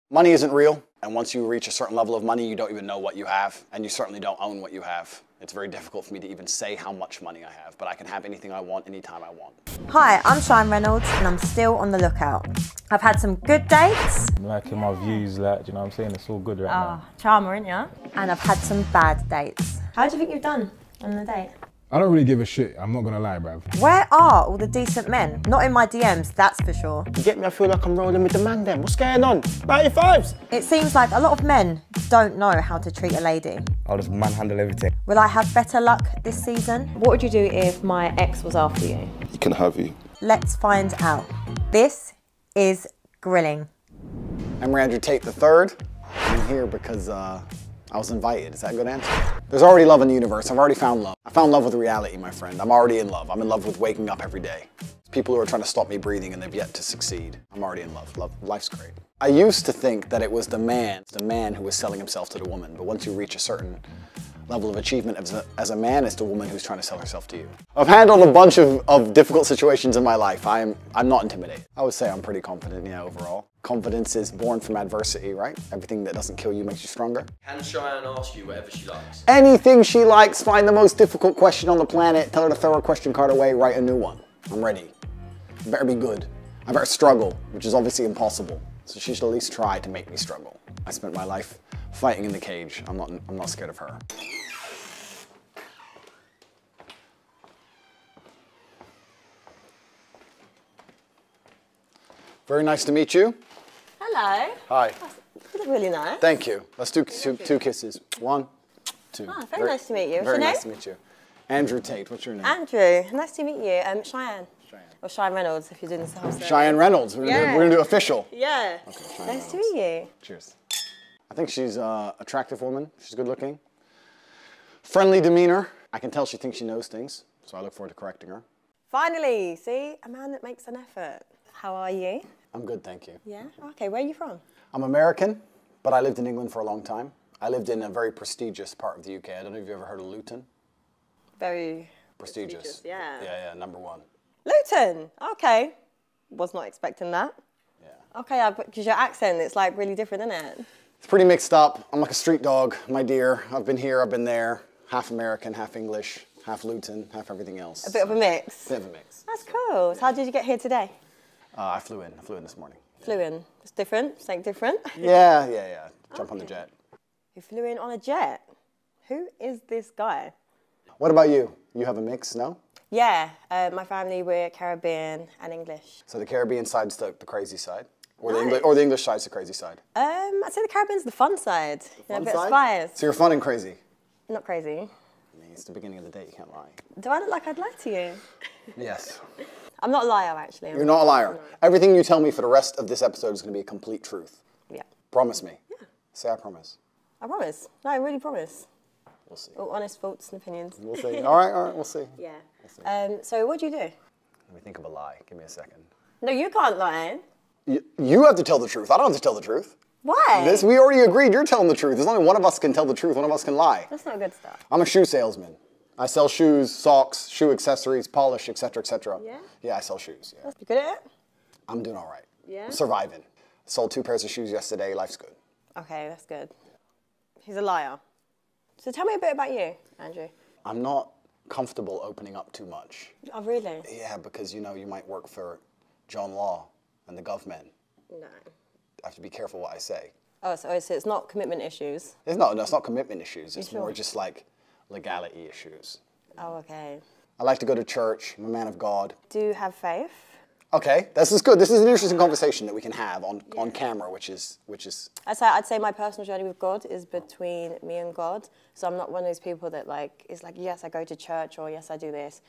Money isn't real, and once you reach a certain level of money, you don't even know what you have, and you certainly don't own what you have. It's very difficult for me to even say how much money I have, but I can have anything I want, anytime I want. Hi, I'm Cheyenne Reynolds, and I'm still on the lookout. I've had some good dates. I'm liking my views, like, do you know what I'm saying? It's all good right now. Charmer, ain't ya? And I've had some bad dates. How do you think you've done on the date? I don't really give a shit, I'm not gonna lie, bruv. Where are all the decent men? Not in my DMs, that's for sure. You get me? I feel like I'm rolling with the man then. What's going on? 95s! It seems like a lot of men don't know how to treat a lady. I'll just manhandle everything. Will I have better luck this season? What would you do if my ex was after you? He can have you. Let's find out. This is Grilling. I'm &Rdrew III. I'm here because I was invited. Is that a good answer? There's already love in the universe. I've already found love. I found love with reality, my friend. I'm already in love. I'm in love with waking up every day. People who are trying to stop me breathing and they've yet to succeed. I'm already in love. Life's great. I used to think that it was the man who was selling himself to the woman, but once you reach a certain level of achievement as a man, it's the woman who's trying to sell herself to you. I've handled a bunch of difficult situations in my life. I'm not intimidated. I would say I'm pretty confident, yeah, overall. Confidence is born from adversity, right? Everything that doesn't kill you makes you stronger. Can Cheyenne ask you whatever she likes? Anything she likes, find the most difficult question on the planet, tell her to throw her question card away, write a new one. I'm ready. I better be good. I better struggle, which is obviously impossible. So she should at least try to make me struggle. I spent my life fighting in the cage. I'm not scared of her. Very nice to meet you. Hello. Hi. You look really nice. Thank you. Let's do two kisses. 1, 2. Ah, very nice to meet you. What's Very your name? nice to meet you. &Rdrew. What's your name? Andrew. Nice to meet you. Cheyenne. Or Cheyenne Reynolds, if you're doing this whole thing. Cheyenne Reynolds. We're gonna do official. Yeah. Okay, Nice to meet you. Cheers. I think she's an attractive woman. She's good looking. Friendly demeanor. I can tell she thinks she knows things, so I look forward to correcting her. Finally, see? A man that makes an effort. How are you? I'm good, thank you. Yeah? Okay, where are you from? I'm American, but I lived in England for a long time. I lived in a very prestigious part of the UK. I don't know if you've ever heard of Luton. Very Prestigious. yeah. Yeah, #1. Luton. Okay. Was not expecting that. Yeah. Okay, because your accent, it's like really different, isn't it? It's pretty mixed up. I'm like a street dog, my dear. I've been here, I've been there. Half American, half English, half Luton, half everything else. A bit of a mix. Bit of a mix. That's cool. So how did you get here today? I flew in this morning. Flew in. It's different. Something different. Yeah. Jump on the jet. You flew in on a jet. Who is this guy? What about you? You have a mix, no? Yeah, my family, we're Caribbean and English. So the Caribbean side's the crazy side? Or the English side's the crazy side? I'd say the Caribbean's the fun side. Fun a bit side? of spice. So you're fun and crazy? Not crazy. I mean, it's the beginning of the day, you can't lie. Do I look like I'd lie to you? Yes. I'm not a liar, actually. You're not a liar. Everything you tell me for the rest of this episode is going to be a complete truth. Yeah. Promise me. Yeah. Say I promise. I promise. No, I really promise. We'll see. All honest thoughts and opinions. We'll see. All right, we'll see. Yeah. We'll see. So what do you do? Let me think of a lie. Give me a second. No, you can't lie. You have to tell the truth. I don't have to tell the truth. Why? We already agreed you're telling the truth. There's only one of us can tell the truth. One of us can lie. That's not good stuff. I'm a shoe salesman. I sell shoes, socks, shoe accessories, polish, etc., etc. Yeah? Yeah, I sell shoes. Yeah. You good at it? I'm doing all right. Yeah? I'm surviving. Sold 2 pairs of shoes yesterday. Life's good. Okay, that's good. He's a liar. So tell me a bit about you, Andrew. I'm not comfortable opening up too much. Oh, really? Yeah, because you might work for John Law and the government. No. I have to be careful what I say. Oh, so it's not commitment issues? It's not commitment issues. It's sure? more just like legality issues. Oh, okay. I like to go to church. I'm a man of God. Do you have faith? Okay, this is good. This is an interesting conversation that we can have on camera, which is. I'd say my personal journey with God is between me and God. So I'm not one of those people that is like, yes, I go to church, or yes, I do this.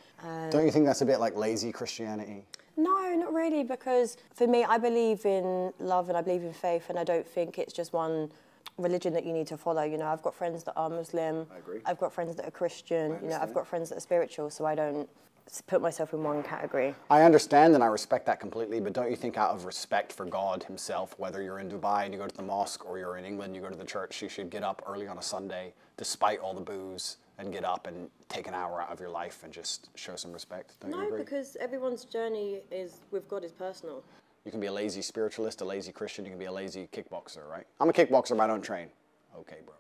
Don't you think that's a bit like lazy Christianity? No, not really, because for me, I believe in love and I believe in faith, and I don't think it's just one religion that you need to follow. I've got friends that are Muslim. I agree. I've got friends that are Christian. I've got friends that are spiritual, so I don't put myself in one category. I understand and I respect that completely, but don't you think out of respect for God himself, whether you're in Dubai and you go to the mosque or you're in England, you go to the church, you should get up early on a Sunday, despite all the booze, and get up and take an hour out of your life and just show some respect? Don't you agree? Because everyone's journey with God is personal. You can be a lazy spiritualist, a lazy Christian, you can be a lazy kickboxer, right? I'm a kickboxer, but I don't train. Okay, bro.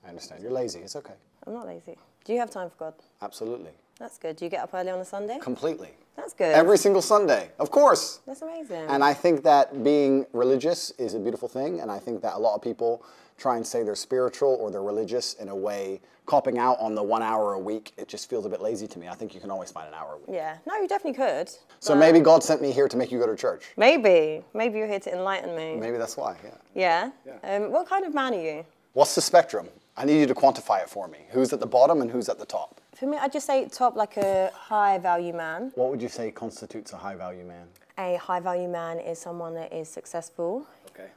I understand. You're lazy. It's okay. I'm not lazy. Do you have time for God? Absolutely. That's good. Do you get up early on a Sunday? Completely. That's good. Every single Sunday, of course. That's amazing. And I think that being religious is a beautiful thing, and I think that a lot of people try and say they're spiritual or they're religious in a way, copping out on the 1 hour a week. It just feels a bit lazy to me. I think you can always find an hour a week. Yeah. No, you definitely could. So maybe God sent me here to make you go to church. Maybe. Maybe you're here to enlighten me. Maybe that's why, yeah. Yeah? What kind of man are you? What's the spectrum? I need you to quantify it for me. Who's at the bottom and who's at the top? For me, I'd just say top, like a high value man. What would you say constitutes a high value man? A high value man is someone that is successful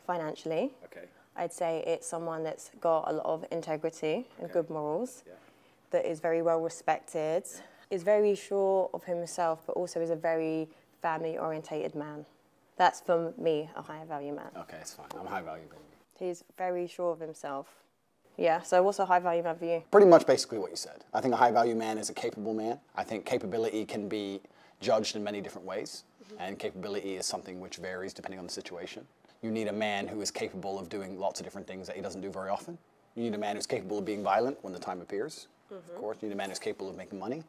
financially. Okay. I'd say it's someone that's got a lot of integrity and good morals, that is very well respected, is very sure of himself, but also is a very family-orientated man. That's, for me, a high value man. Okay, it's fine. I'm a high value man. He's very sure of himself. Yeah, so what's a high value man for you? Pretty much basically what you said. I think a high value man is a capable man. I think capability can be judged in many different ways, and capability is something which varies depending on the situation. You need a man who is capable of doing lots of different things that he doesn't do very often. You need a man who's capable of being violent when the time appears. Of course, you need a man who's capable of making money.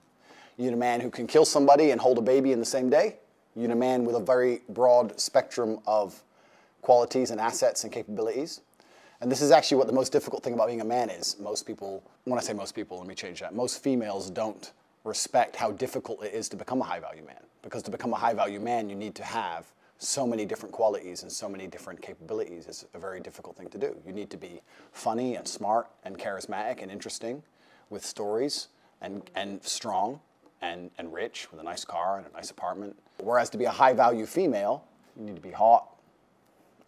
You need a man who can kill somebody and hold a baby in the same day. You need a man with a very broad spectrum of qualities and assets and capabilities. And this is actually what the most difficult thing about being a man is. Most people, when I say most people, let me change that. Most females don't respect how difficult it is to become a high value man. Because to become a high value man, you need to have so many different qualities and so many different capabilities. It's a very difficult thing to do. You need to be funny and smart and charismatic and interesting with stories and strong and rich with a nice car and a nice apartment. Whereas to be a high value female, you need to be hot.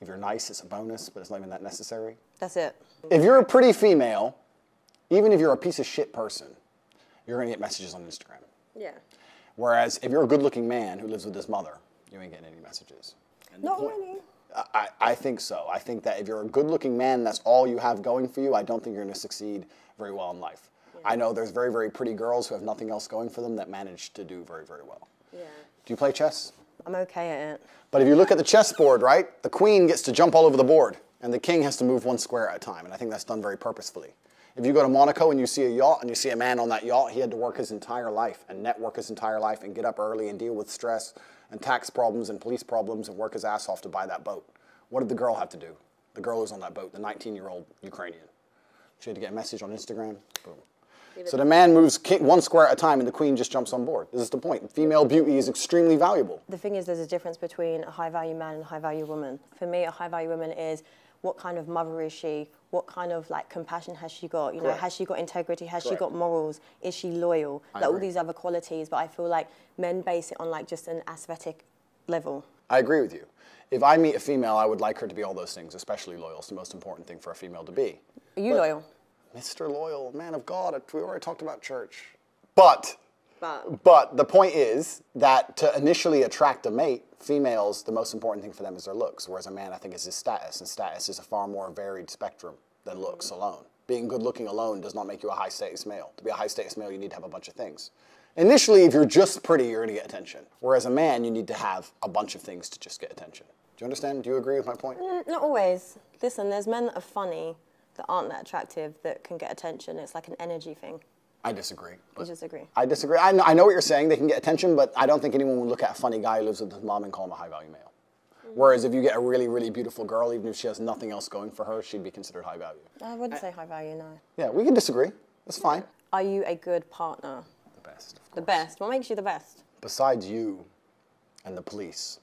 If you're nice, it's a bonus, but it's not even that necessary. That's it. If you're a pretty female, even if you're a piece of shit person, you're gonna get messages on Instagram. Yeah. Whereas if you're a good-looking man who lives with his mother, you ain't getting any messages. Not really. I think so. I think that if you're a good-looking man, that's all you have going for you, I don't think you're gonna succeed very well in life. Yeah. I know there's very, very pretty girls who have nothing else going for them that manage to do very, very well. Yeah. Do you play chess? I'm okay at it. But if you look at the chessboard, right, the queen gets to jump all over the board, and the king has to move one square at a time, and I think that's done very purposefully. If you go to Monaco and you see a yacht, and you see a man on that yacht, he had to work his entire life, and network his entire life, and get up early, and deal with stress, and tax problems, and police problems, and work his ass off to buy that boat. What did the girl have to do? The girl who's on that boat, the 19-year-old Ukrainian. She had to get a message on Instagram, boom. So the man moves one square at a time and the queen just jumps on board. This is the point. Female beauty is extremely valuable. The thing is, there's a difference between a high-value man and a high-value woman. For me, a high-value woman is what kind of mother is she? What kind of like compassion has she got? You know, has she got integrity? Has she got morals? Is she loyal? Like all these other qualities. But I feel like men base it on like just an aesthetic level. I agree with you. If I meet a female, I would like her to be all those things, especially loyal. It's the most important thing for a female to be. Are you loyal? Mr. Loyal, man of God, we already talked about church. But the point is that to initially attract a mate, females, the most important thing for them is their looks, whereas a man, I think, is his status, and status is a far more varied spectrum than looks alone. Being good looking alone does not make you a high status male. To be a high status male, you need to have a bunch of things. Initially, if you're just pretty, you're gonna get attention. Whereas a man, you need to have a bunch of things to just get attention. Do you understand? Do you agree with my point? Not always. Listen, there's men that are funny, that aren't that attractive, that can get attention. It's like an energy thing. I disagree. You disagree? I disagree. I know what you're saying. They can get attention, but I don't think anyone would look at a funny guy who lives with his mom and call him a high-value male. Whereas if you get a really, really beautiful girl, even if she has nothing else going for her, she'd be considered high value. I wouldn't say high value, no. Yeah, we can disagree. That's fine. Are you a good partner? The best, of course. The best? What makes you the best? Besides you and the police,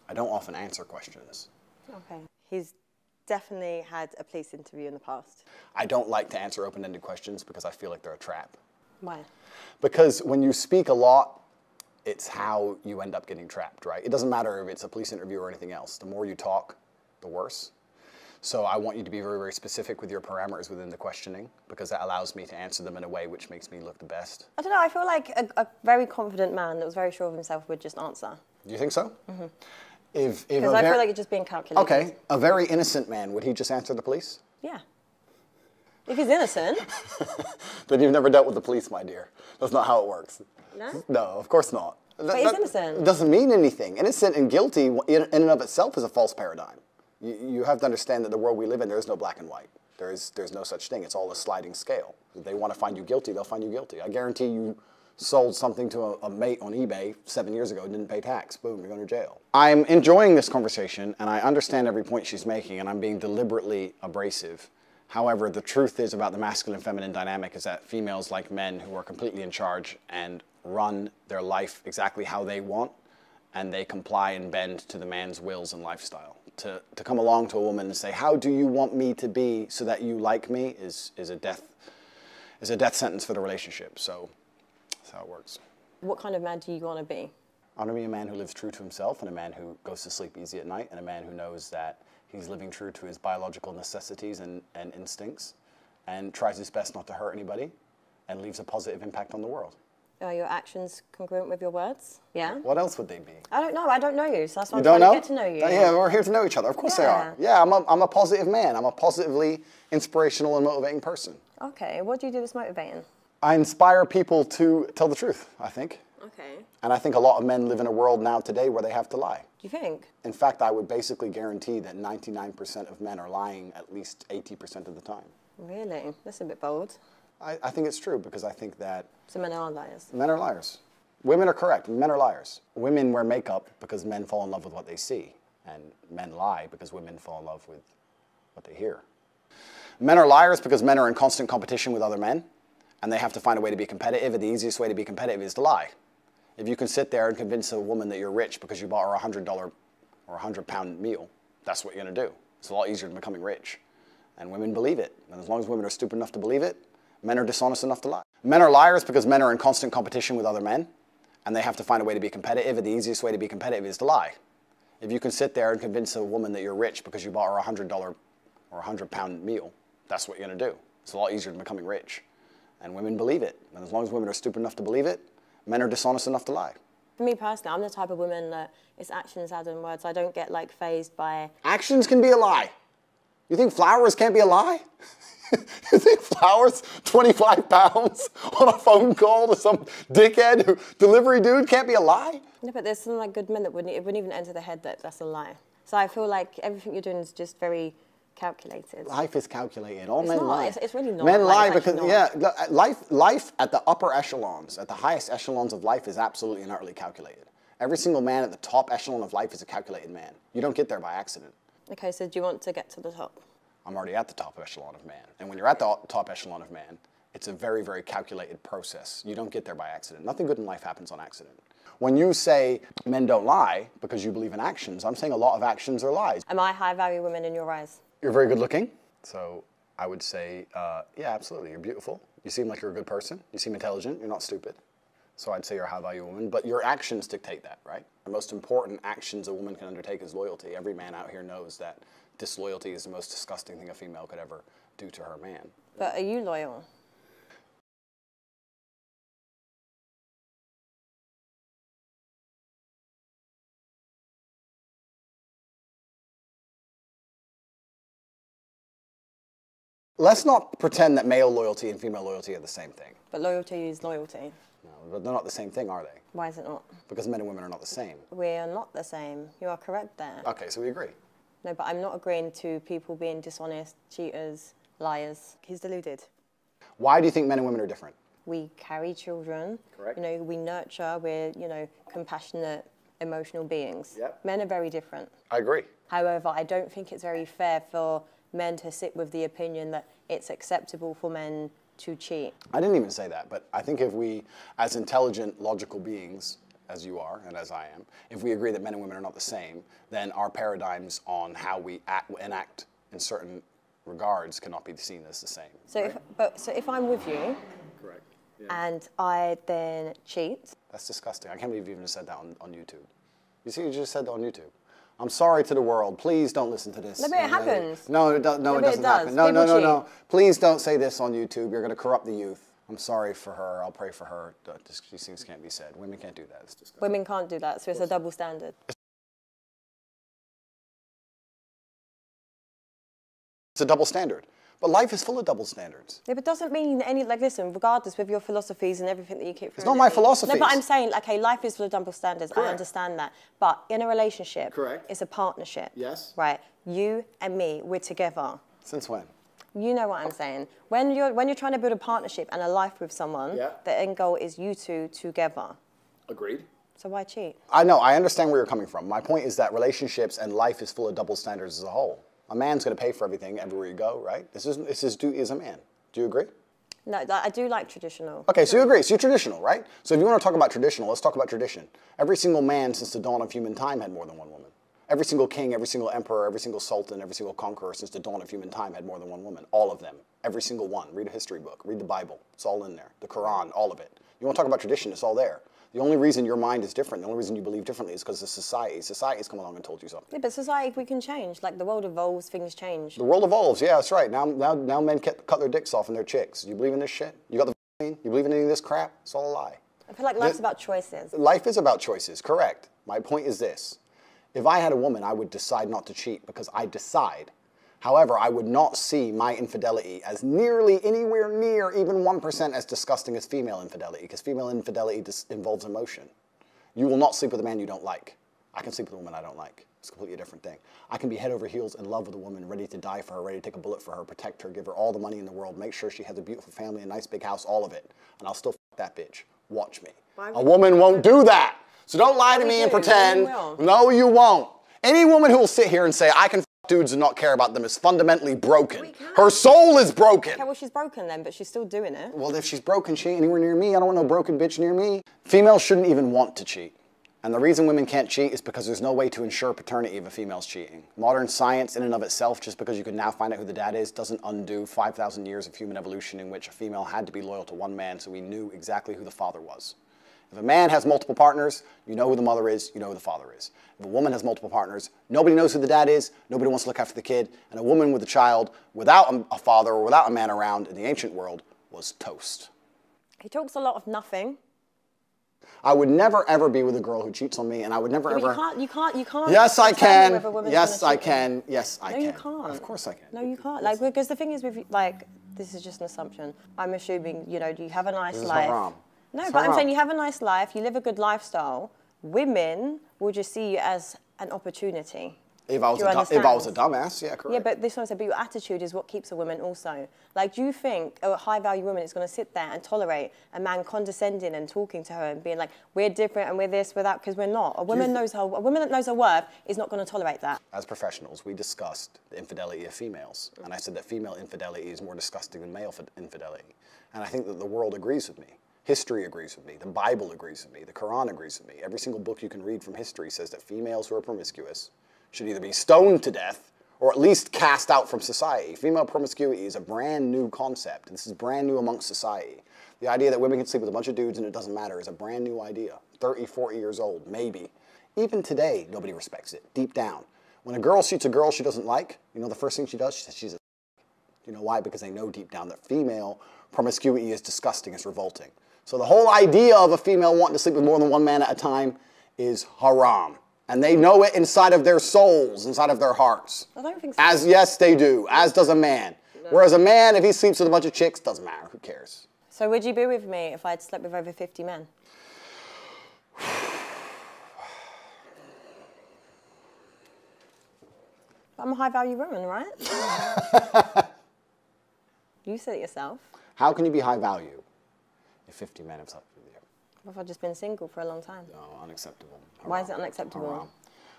I don't often answer questions. Okay. He's definitely had a police interview in the past. I don't like to answer open-ended questions because I feel like they're a trap. Why? Because when you speak a lot, it's how you end up getting trapped, right? It doesn't matter if it's a police interview or anything else. The more you talk, the worse. So I want you to be very, very specific with your parameters within the questioning because that allows me to answer them in a way which makes me look the best. I don't know, I feel like a very confident man that was very sure of himself would just answer. Do you think so? Mm-hmm. Because I feel like it's just being calculated. Okay, a very innocent man, would he just answer the police? Yeah. If he's innocent. Then you've never dealt with the police, my dear. That's not how it works. No? No, of course not. But he's innocent. It doesn't mean anything. Innocent and guilty in and of itself is a false paradigm. You have to understand that the world we live in, there is no black and white. There's no such thing. It's all a sliding scale. If they want to find you guilty, they'll find you guilty. I guarantee you sold something to a mate on eBay 7 years ago and didn't pay tax. Boom, you're going to jail. I'm enjoying this conversation, and I understand every point she's making, and I'm being deliberately abrasive. However, the truth is about the masculine-feminine dynamic is that females like men who are completely in charge and run their life exactly how they want, and they comply and bend to the man's wills and lifestyle. To come along to a woman and say, how do you want me to be so that you like me is a death sentence for the relationship. So that's how it works. What kind of man do you want to be? I want to be a man who lives true to himself and a man who goes to sleep easy at night and a man who knows that he's living true to his biological necessities and instincts and tries his best not to hurt anybody and leaves a positive impact on the world. Are your actions congruent with your words? Yeah? What else would they be? I don't know. I don't know you, so that's why I'm You don't trying know? to get to know you. Yeah, we're here to know each other. Of course they are. Yeah, I'm a positive man. I'm a positively inspirational and motivating person. Okay, what do you do that's motivating? I inspire people to tell the truth, I think. Okay. And I think a lot of men live in a world now today where they have to lie. Do you think? In fact, I would basically guarantee that 99% of men are lying at least 80% of the time. Really? That's a bit bold. I think it's true because I think that So men are liars. men are liars. Women are correct. Men are liars. Women wear makeup because men fall in love with what they see. And men lie because women fall in love with what they hear. Men are liars because men are in constant competition with other men. And they have to find a way to be competitive. And the easiest way to be competitive is to lie. If you can sit there and convince a woman that you're rich because you bought her a $100 or £100 meal, that's what you're going to do. It's a lot easier than becoming rich. And women believe it. And as long as women are stupid enough to believe it, men are dishonest enough to lie. Men are liars because men are in constant competition with other men. And they have to find a way to be competitive. And the easiest way to be competitive is to lie. If you can sit there and convince a woman that you're rich because you bought her a $100 or £100 meal, that's what you're going to do. It's a lot easier than becoming rich. And women believe it. And as long as women are stupid enough to believe it, men are dishonest enough to lie. For me personally, I'm the type of woman that it's actions rather than words. I don't get like fazed by... Actions can be a lie. You think flowers can't be a lie? You think flowers, 25 pounds on a phone call to some dickhead delivery dude can't be a lie? No, but there's some like good men that wouldn't even enter the head that that's a lie. So I feel like everything you're doing is just very calculated. Life is calculated. All It's men not. lie. It's really not. Men Like, lie it's because, actually yeah, not. life at the upper echelons, at the highest echelons of life is absolutely and utterly calculated. Every single man at the top echelon of life is a calculated man. You don't get there by accident. Okay, so do you want to get to the top? I'm already at the top echelon of man. And when you're at the top echelon of man, it's a very, very calculated process. You don't get there by accident. Nothing good in life happens on accident. When you say men don't lie because you believe in actions, I'm saying a lot of actions are lies. Am I high-value woman in your eyes? You're very good looking. So I would say, yeah, absolutely. You're beautiful. You seem like you're a good person. You seem intelligent. You're not stupid. So I'd say you're a high-value woman. But your actions dictate that, right? The most important actions a woman can undertake is loyalty. Every man out here knows that disloyalty is the most disgusting thing a female could ever do to her man. But are you loyal? Let's not pretend that male loyalty and female loyalty are the same thing. But loyalty is loyalty. No, but they're not the same thing, are they? Why is it not? Because men and women are not the same. We are not the same. You are correct there. Okay, so we agree. No, but I'm not agreeing to people being dishonest, cheaters, liars. He's deluded. Why do you think men and women are different? We carry children. Correct. You know, we nurture. We're, you know, compassionate, emotional beings. Yep. Men are very different. I agree. However, I don't think it's very fair for men to sit with the opinion that it's acceptable for men to cheat. I didn't even say that, but I think if we, as intelligent, logical beings, as you are and as I am, if we agree that men and women are not the same, then our paradigms on how we enact in certain regards cannot be seen as the same. So, right? so if I'm with you, Correct. Yeah. and I then cheat. That's disgusting. I can't believe you even said that on YouTube. You see, you just said that on YouTube. I'm sorry to the world. Please don't listen to this. No, but it happens. No, it doesn't happen. No, People cheat. no. Please don't say this on YouTube. You're going to corrupt the youth. I'm sorry for her. I'll pray for her. These things can't be said. Women can't do that. It's disgusting. Women can't do that, so it's a double standard. It's a double standard. But life is full of double standards. Yeah, but doesn't mean any, like, listen, regardless with your philosophies and everything that you keep It's not my philosophies. No, but I'm saying, okay, life is full of double standards. Correct. I understand that. But in a relationship, Correct. It's a partnership. Yes. Right? You and me, we're together. Since when? You know what I'm saying. When you're trying to build a partnership and a life with someone, the end goal is you two together. Agreed. So why cheat? I know, I understand where you're coming from. My point is that relationships and life is full of double standards as a whole. A man's going to pay for everything everywhere you go, right? This is his duty as a man. Do you agree? No, I do like traditional. Okay, so you agree. So you're traditional, right? So if you want to talk about traditional, let's talk about tradition. Every single man since the dawn of human time had more than one woman. Every single king, every single emperor, every single sultan, every single conqueror since the dawn of human time had more than one woman. All of them. Every single one. Read a history book. Read the Bible. It's all in there. The Quran, all of it. You want to talk about tradition, it's all there. The only reason your mind is different, the only reason you believe differently is because of society. Society's come along and told you something. Yeah, but society, we can change. Like, the world evolves, things change. The world evolves, yeah, that's right. Now men cut their dicks off and their chicks. You believe in this shit? You got the vaccine? You believe in any of this crap? It's all a lie. I feel like life's about choices. Life is about choices, correct. My point is this. If I had a woman, I would decide not to cheat because I decide. However, I would not see my infidelity as nearly anywhere near even 1% as disgusting as female infidelity, because female infidelity involves emotion. You will not sleep with a man you don't like. I can sleep with a woman I don't like. It's a completely different thing. I can be head over heels in love with a woman, ready to die for her, ready to take a bullet for her, protect her, give her all the money in the world, make sure she has a beautiful family, a nice big house, all of it. And I'll still f that bitch. Watch me. A woman won't do that. So don't lie to me and pretend. No, you won't. Any woman who will sit here and say, I can f dudes and not care about them is fundamentally broken. Her soul is broken. Okay, well, she's broken then, but she's still doing it. Well, if she's broken, she ain't anywhere near me. I don't want no broken bitch near me. Females shouldn't even want to cheat. And the reason women can't cheat is because there's no way to ensure paternity if a female's cheating. Modern science in and of itself, just because you can now find out who the dad is, doesn't undo 5,000 years of human evolution in which a female had to be loyal to one man so we knew exactly who the father was. If a man has multiple partners, you know who the mother is, you know who the father is. If a woman has multiple partners, nobody knows who the dad is, nobody wants to look after the kid, and a woman with a child without a father or without a man around in the ancient world was toast. He talks a lot of nothing. I would never ever be with a girl who cheats on me, and I would never ever. You can't. Yes, I can. Yes, I can. Yes, I can. No, you can't. Of course I can. No, you can't. Like, because the thing is with, like, this is just an assumption. I'm assuming, you know, you have a nice life. Haram. No, but I'm saying you have a nice life, you live a good lifestyle. Women will just see you as an opportunity. If I was a dumbass, yeah, correct. Yeah, but this one said, but your attitude is what keeps a woman also. Like, do you think a high-value woman is going to sit there and tolerate a man condescending and talking to her and being like, we're different and we're this, we're that, because we're not? A woman that knows her worth is not going to tolerate that. As professionals, we discussed the infidelity of females, and I said that female infidelity is more disgusting than male infidelity. And I think that the world agrees with me. History agrees with me. The Bible agrees with me. The Quran agrees with me. Every single book you can read from history says that females who are promiscuous should either be stoned to death or at least cast out from society. Female promiscuity is a brand new concept. This is brand new amongst society. The idea that women can sleep with a bunch of dudes and it doesn't matter is a brand new idea. 30, 40 years old, maybe. Even today, nobody respects it, deep down. When a girl shoots a girl she doesn't like, you know the first thing she does? She says she's a You know why? Because they know deep down that female promiscuity is disgusting, it's revolting. So the whole idea of a female wanting to sleep with more than one man at a time is haram. And they know it inside of their souls, inside of their hearts. I don't think so. Yes, they do. As does a man. No. Whereas a man, if he sleeps with a bunch of chicks, doesn't matter. Who cares? So would you be with me if I'd slept with over 50 men? I'm a high-value woman, right? You said it yourself. How can you be high value if 50 men have slept with you? What if I've just been single for a long time? No, unacceptable. Haram. Why is it unacceptable? Haram.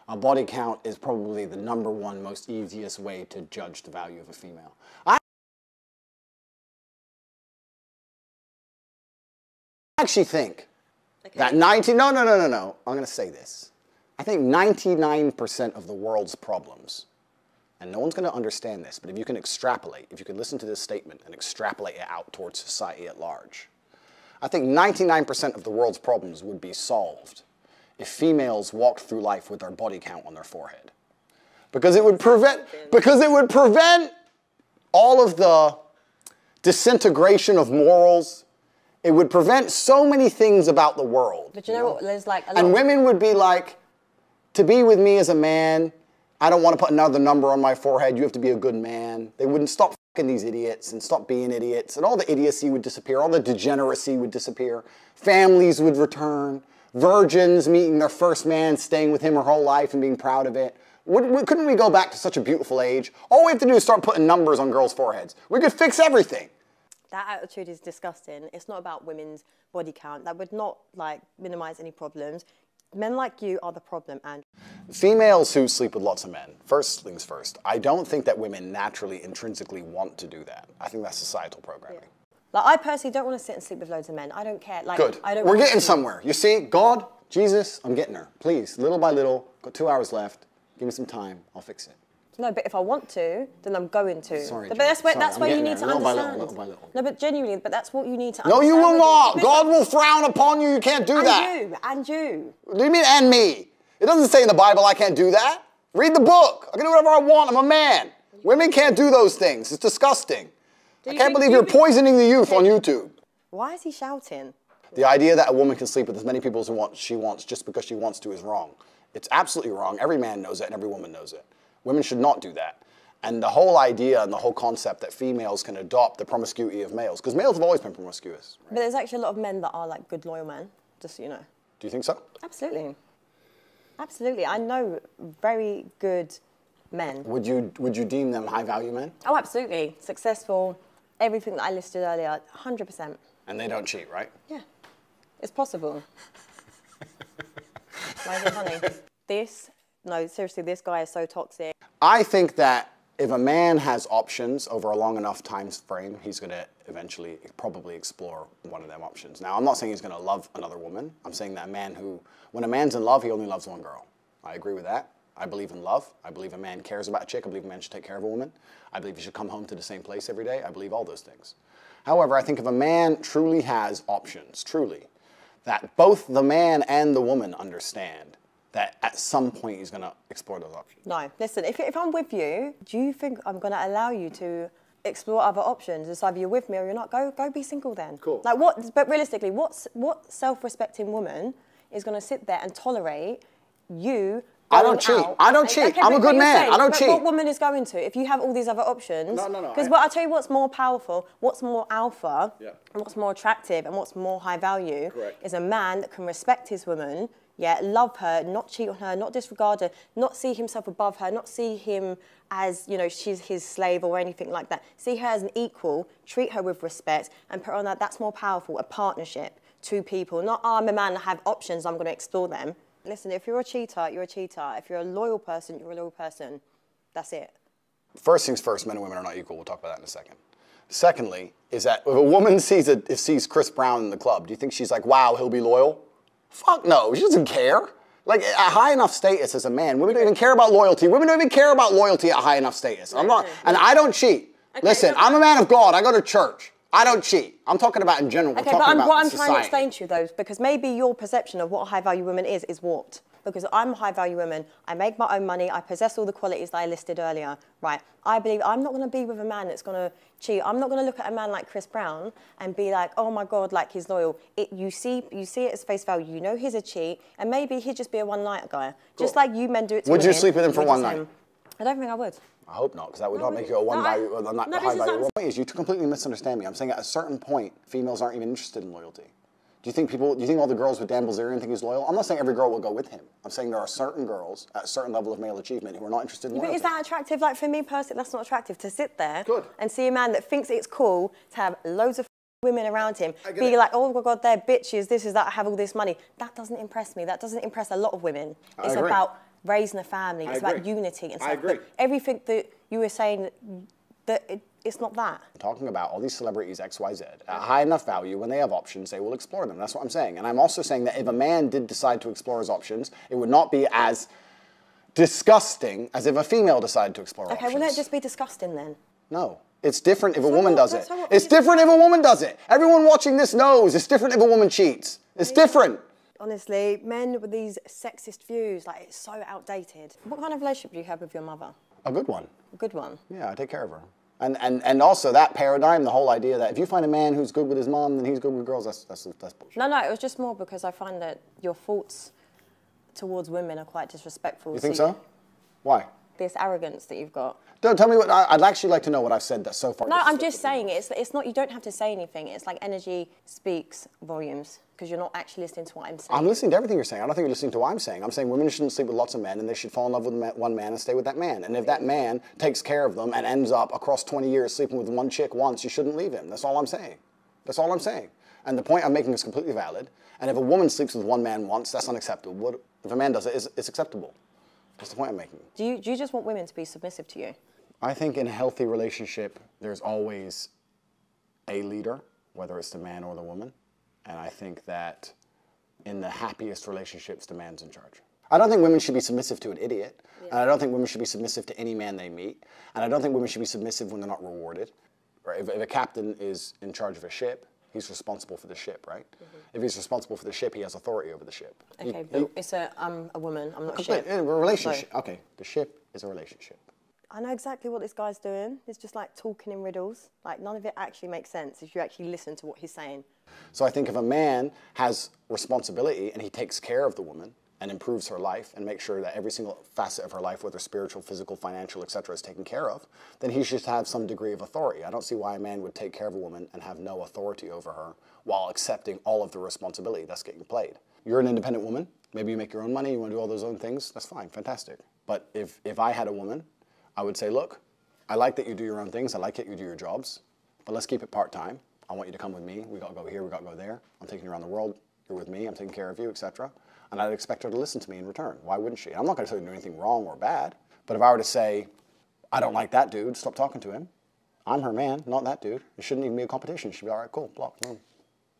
A body count is probably the #1 most easiest way to judge the value of a female. I actually think that no, I'm going to say this. I think 99% of the world's problems, and no one's going to understand this, but if you can extrapolate, if you can listen to this statement and extrapolate it out towards society at large, I think 99% of the world's problems would be solved if females walked through life with their body count on their forehead. Because it would prevent all of the disintegration of morals. It would prevent so many things about the world. But you know what, there's like a lot And women would be like, to be with me as a man, I don't want to put another number on my forehead. You have to be a good man. They wouldn't stop these idiots and stop being idiots, and all the idiocy would disappear, all the degeneracy would disappear, families would return, virgins meeting their first man, staying with him her whole life and being proud of it. Couldn't we go back to such a beautiful age? All we have to do is start putting numbers on girls' foreheads. We could fix everything. That attitude is disgusting. It's not about women's body count. That would not like minimize any problems. Men like you are the problem, and females who sleep with lots of men, first things first, I don't think that women naturally, intrinsically want to do that. I think that's societal programming. Yeah. Like, I personally don't want to sit and sleep with loads of men. I don't care. Like, good. We're getting somewhere. You see, God, Jesus, I'm getting her. Please, little by little, got 2 hours left. Give me some time. I'll fix it. No, but if I want to, then I'm going to. Sorry, but that's where you need to understand. Little by little. No, but genuinely, but that's what you need to No, understand. you will not. God will frown upon you. You can't do that. And you. What do you mean, and me? It doesn't say in the Bible I can't do that. Read the book. I can do whatever I want. I'm a man. Women can't do those things. It's disgusting. I can't believe you're poisoning the youth on YouTube. Why is he shouting? The idea that a woman can sleep with as many people as she wants just because she wants to is wrong. It's absolutely wrong. Every man knows it and every woman knows it. Women should not do that. And the whole idea and the whole concept that females can adopt the promiscuity of males, because males have always been promiscuous. Right? But there's actually a lot of men that are like good, loyal men, just so you know. Do you think so? Absolutely. Absolutely. I know very good men. Would you deem them high-value men? Oh, absolutely. Successful, everything that I listed earlier, 100%. And they don't cheat, right? Yeah. It's possible. Why is it funny? No, seriously, this guy is so toxic. I think that if a man has options over a long enough time frame, he's going to eventually probably explore one of them options. Now, I'm not saying he's going to love another woman. I'm saying that when a man's in love, he only loves one girl. I agree with that. I believe in love. I believe a man cares about a chick. I believe a man should take care of a woman. I believe he should come home to the same place every day. I believe all those things. However, I think if a man truly has options, truly, that both the man and the woman understand that at some point he's going to explore those options. No, listen, if I'm with you, do you think I'm going to allow you to explore other options? It's either you're with me or you're not. Go be single then. Cool. Like what? But realistically, what self-respecting woman is going to sit there and tolerate you? I don't cheat. I don't cheat. I'm a good man. I don't cheat. What woman is going to if you have all these other options? No. Because I'll tell you what's more powerful, what's more alpha, and what's more attractive, and what's more high value is a man that can respect his woman. Yeah, love her, not cheat on her, not disregard her, not see himself above her, not see him as, you know, she's his slave or anything like that. See her as an equal, treat her with respect, and put on that. That's more powerful, a partnership, two people. Not, I'm a man, I have options, I'm going to explore them. Listen, if you're a cheater, you're a cheater. If you're a loyal person, you're a loyal person. That's it. First things first, men and women are not equal. We'll talk about that in a second. Secondly, is that if a woman sees Chris Brown in the club, do you think she's like, wow, he'll be loyal? Fuck no, she doesn't care. Like, at high enough status as a man, women don't even care about loyalty. Women don't even care about loyalty at high enough status. And I don't cheat. Okay, listen, I'm a man of God. I go to church. I don't cheat. I'm talking about in general. Okay, but what I'm trying to explain to you, though, because maybe your perception of what a high-value woman is warped. Because I'm a high-value woman, I make my own money, I possess all the qualities that I listed earlier, right? I believe I'm not going to be with a man that's going to cheat. I'm not going to look at a man like Chris Brown and be like, oh my God, like he's loyal. You see it as face value. You know he's a cheat, and maybe he'd just be a one-night guy. Cool. Just like you men do it to women. Would you women, sleep with him for one night? I don't think I would. I hope not, because that would not make you a high-value woman. The point is, you completely misunderstand me. I'm saying at a certain point, females aren't even interested in loyalty. Do you think all the girls with Dan Bilzerian think he's loyal? I'm not saying every girl will go with him. I'm saying there are certain girls at a certain level of male achievement who are not interested in loyalty. But is that attractive? Like for me personally, that's not attractive to sit there and see a man that thinks it's cool to have loads of women around him, be like, oh my God, they're bitches, this is that, I have all this money. That doesn't impress me. That doesn't impress a lot of women. It's about raising a family. It's about unity and stuff. I agree. But everything that you were saying, it's not that. I'm talking about all these celebrities X, Y, Z. At high enough value, when they have options, they will explore them. That's what I'm saying. And I'm also saying that if a man did decide to explore his options, it would not be as disgusting as if a female decided to explore options. Okay, well, let it just be disgusting then. No. It's different if a woman does it. It's different if a woman does it. Everyone watching this knows it's different if a woman cheats. It's different. Honestly, men with these sexist views, like, it's so outdated. What kind of relationship do you have with your mother? A good one. A good one? Yeah, I take care of her. And also that paradigm, the whole idea that if you find a man who's good with his mom, then he's good with girls, that's bullshit. No, it was just more because I find that your thoughts towards women are quite disrespectful. You think so? Why? this arrogance that you've got. Don't tell me what, I'd actually like to know what I've said that so far. No, I'm just saying it's not, you don't have to say anything. It's like energy speaks volumes because you're not actually listening to what I'm saying. I'm listening to everything you're saying. I don't think you're listening to what I'm saying. I'm saying women shouldn't sleep with lots of men and they should fall in love with one man and stay with that man. And if that man takes care of them and ends up across 20 years sleeping with one chick once, you shouldn't leave him. That's all I'm saying. That's all I'm saying. And the point I'm making is completely valid. And if a woman sleeps with one man once, that's unacceptable. If a man does it, it's acceptable. That's the point I'm making. Do you just want women to be submissive to you? I think in a healthy relationship, there's always a leader, whether it's the man or the woman. And I think that in the happiest relationships, the man's in charge. I don't think women should be submissive to an idiot. Yeah. And I don't think women should be submissive to any man they meet. And I don't think women should be submissive when they're not rewarded. Right? If a captain is in charge of a ship, he's responsible for the ship, right? Mm-hmm. If he's responsible for the ship, he has authority over the ship. Okay, but it's I'm a woman, I'm not a ship. A relationship. So. Okay, the ship is a relationship. I know exactly what this guy's doing. It's just like talking in riddles. Like none of it actually makes sense if you actually listen to what he's saying. So I think if a man has responsibility and he takes care of the woman and improves her life and makes sure that every single facet of her life, whether spiritual, physical, financial, etc., is taken care of, then he should have some degree of authority. I don't see why a man would take care of a woman and have no authority over her while accepting all of the responsibility that's getting played. You're an independent woman. Maybe you make your own money. You want to do all those own things. That's fine. Fantastic. But if I had a woman, I would say, look, I like that you do your own things. I like that you do your jobs. But let's keep it part-time. I want you to come with me. We got to go here. We got to go there. I'm taking you around the world. You're with me. I'm taking care of you, etc. And I'd expect her to listen to me in return. Why wouldn't she? I'm not going to tell her to do anything wrong or bad. But if I were to say, I don't like that dude, stop talking to him. I'm her man, not that dude. It shouldn't even be a competition. She'd be all right, cool, block.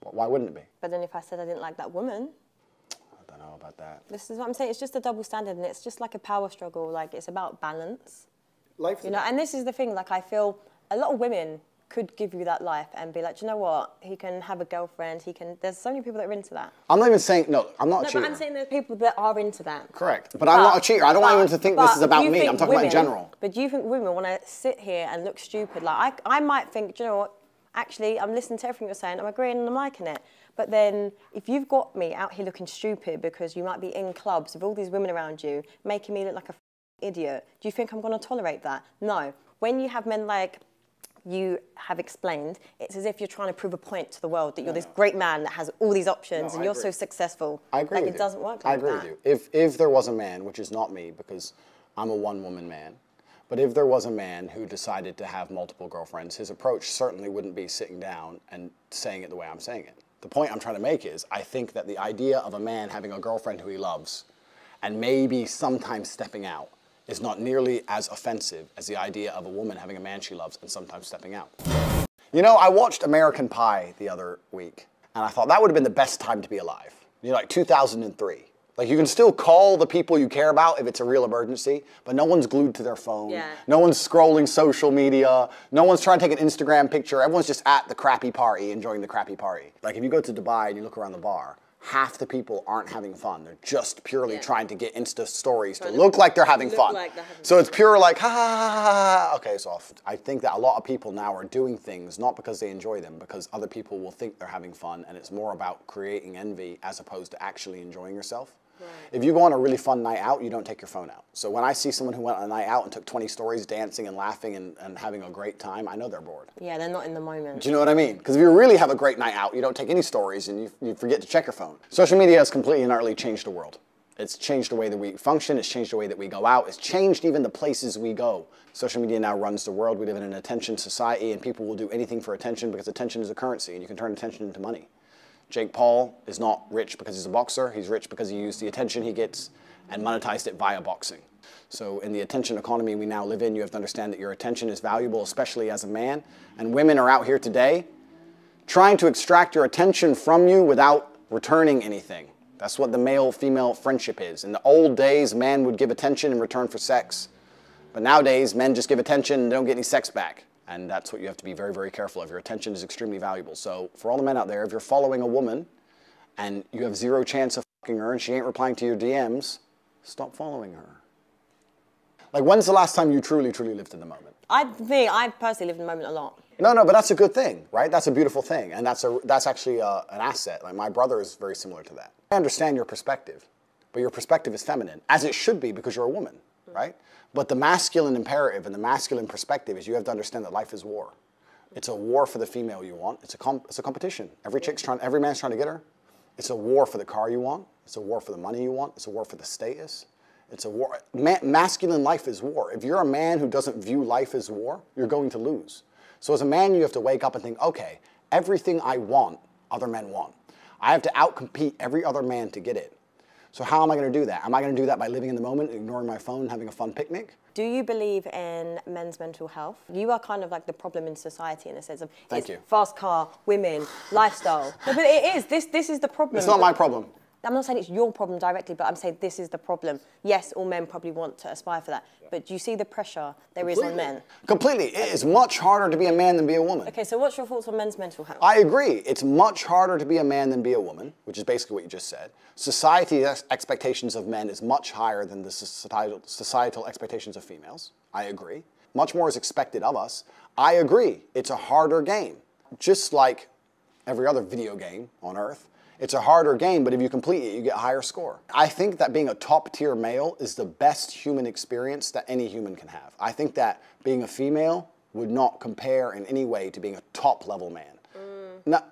Why wouldn't it be? But then if I said I didn't like that woman, I don't know about that. This is what I'm saying. It's just a double standard, and it's just like a power struggle. Like it's about balance. Life, you know. And this is the thing. Like I feel a lot of women could give you that life and be like, do you know what? He can have a girlfriend. He can. There's so many people that are into that. I'm not even saying no. I'm not a cheater. But I'm saying there's people that are into that. Correct. But I'm not a cheater. I don't want anyone to think this is about me. I'm talking about in general. But do you think women want to sit here and look stupid? Like I might think, do you know what? Actually, I'm listening to everything you're saying. I'm agreeing and I'm liking it. But then, if you've got me out here looking stupid because you might be in clubs with all these women around you, making me look like a idiot, do you think I'm going to tolerate that? No. When you have men like you have explained, it's as if you're trying to prove a point to the world that you're this great man that has all these options and you're so successful. I agree with you. Like, it doesn't work like that. I agree with you. If there was a man, which is not me because I'm a one-woman man, but if there was a man who decided to have multiple girlfriends, his approach certainly wouldn't be sitting down and saying it the way I'm saying it. The point I'm trying to make is, I think that the idea of a man having a girlfriend who he loves and maybe sometimes stepping out is not nearly as offensive as the idea of a woman having a man she loves and sometimes stepping out. You know, I watched American Pie the other week, and I thought that would have been the best time to be alive. You know, like 2003. Like, you can still call the people you care about if it's a real emergency, but no one's glued to their phone. Yeah. No one's scrolling social media. No one's trying to take an Instagram picture. Everyone's just at the crappy party, enjoying the crappy party. Like, if you go to Dubai and you look around the bar, half the people aren't having fun. They're just purely trying to get Insta stories to look like they're having fun. So it's pure like, ha, ha, ha, ha, ha. Okay, so I think that a lot of people now are doing things not because they enjoy them, because other people will think they're having fun, and it's more about creating envy as opposed to actually enjoying yourself. Right. If you go on a really fun night out, you don't take your phone out. So when I see someone who went on a night out and took 20 stories dancing and laughing and having a great time, I know they're bored. Yeah, they're not in the moment. Do you know what I mean? Because if you really have a great night out, you don't take any stories and you forget to check your phone. Social media has completely and utterly changed the world. It's changed the way that we function. It's changed the way that we go out. It's changed even the places we go. Social media now runs the world. We live in an attention society, and people will do anything for attention because attention is a currency, and you can turn attention into money. Jake-Paul is not rich because he's a boxer. He's rich because he used the attention he gets and monetized it via boxing. So in the attention economy we now live in, you have to understand that your attention is valuable, especially as a man. And women are out here today trying to extract your attention from you without returning anything. That's what the male-female friendship is. In the old days, man would give attention in return for sex. But nowadays, men just give attention and don't get any sex back. And that's what you have to be very, very careful of. Your attention is extremely valuable. So for all the men out there, if you're following a woman and you have zero chance of fucking her and she ain't replying to your DMs, stop following her. Like, when's the last time you truly, truly lived in the moment? I personally live in the moment a lot. No, but that's a good thing, right? That's a beautiful thing. And that's actually an asset. Like, my brother is very similar to that. I understand your perspective, but your perspective is feminine, as it should be because you're a woman. right? But the masculine imperative and the masculine perspective is you have to understand that life is war. It's a war for the female you want. It's a competition. Every man's trying to get her. It's a war for the car you want. It's a war for the money you want. It's a war for the status. It's a war. Masculine life is war. If you're a man who doesn't view life as war, you're going to lose. So as a man, you have to wake up and think, okay, everything I want, other men want. I have to outcompete every other man to get it. So how am I going to do that? Am I going to do that by living in the moment, ignoring my phone, having a fun picnic? Do you believe in men's mental health? You are kind of like the problem in society in a sense of fast car, women, lifestyle. No, but it is. This is the problem. It's not my problem. I'm not saying it's your problem directly, but I'm saying this is the problem. Yes, all men probably want to aspire for that, but do you see the pressure there is on men? Completely. It is much harder to be a man than be a woman. Okay, so what's your thoughts on men's mental health? I agree. It's much harder to be a man than be a woman, which is basically what you just said. Society's expectations of men is much higher than the societal expectations of females. I agree. Much more is expected of us. I agree. It's a harder game. Just like every other video game on Earth. It's a harder game, but if you complete it, you get a higher score. I think that being a top-tier male is the best human experience that any human can have. I think that being a female would not compare in any way to being a top-level man. No,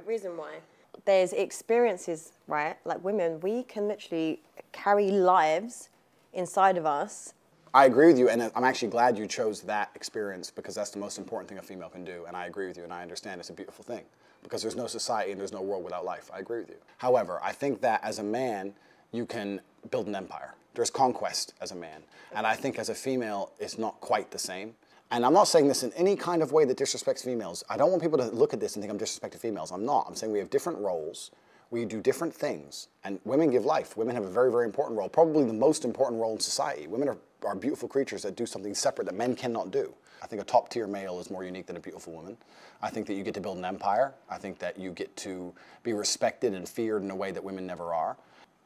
reason why. There's experiences, right? Like women, we can literally carry lives inside of us. I agree with you, and I'm actually glad you chose that experience because that's the most important thing a female can do, and I agree with you, and I understand it's a beautiful thing. Because there's no society and there's no world without life. I agree with you. However, I think that as a man, you can build an empire. There's conquest as a man. And I think as a female, it's not quite the same. And I'm not saying this in any kind of way that disrespects females. I don't want people to look at this and think I'm disrespecting females. I'm not. I'm saying we have different roles. We do different things. And women give life. Women have a very, very important role, probably the most important role in society. Women are beautiful creatures that do something separate that men cannot do. I think a top-tier male is more unique than a beautiful woman. I think that you get to build an empire. I think that you get to be respected and feared in a way that women never are.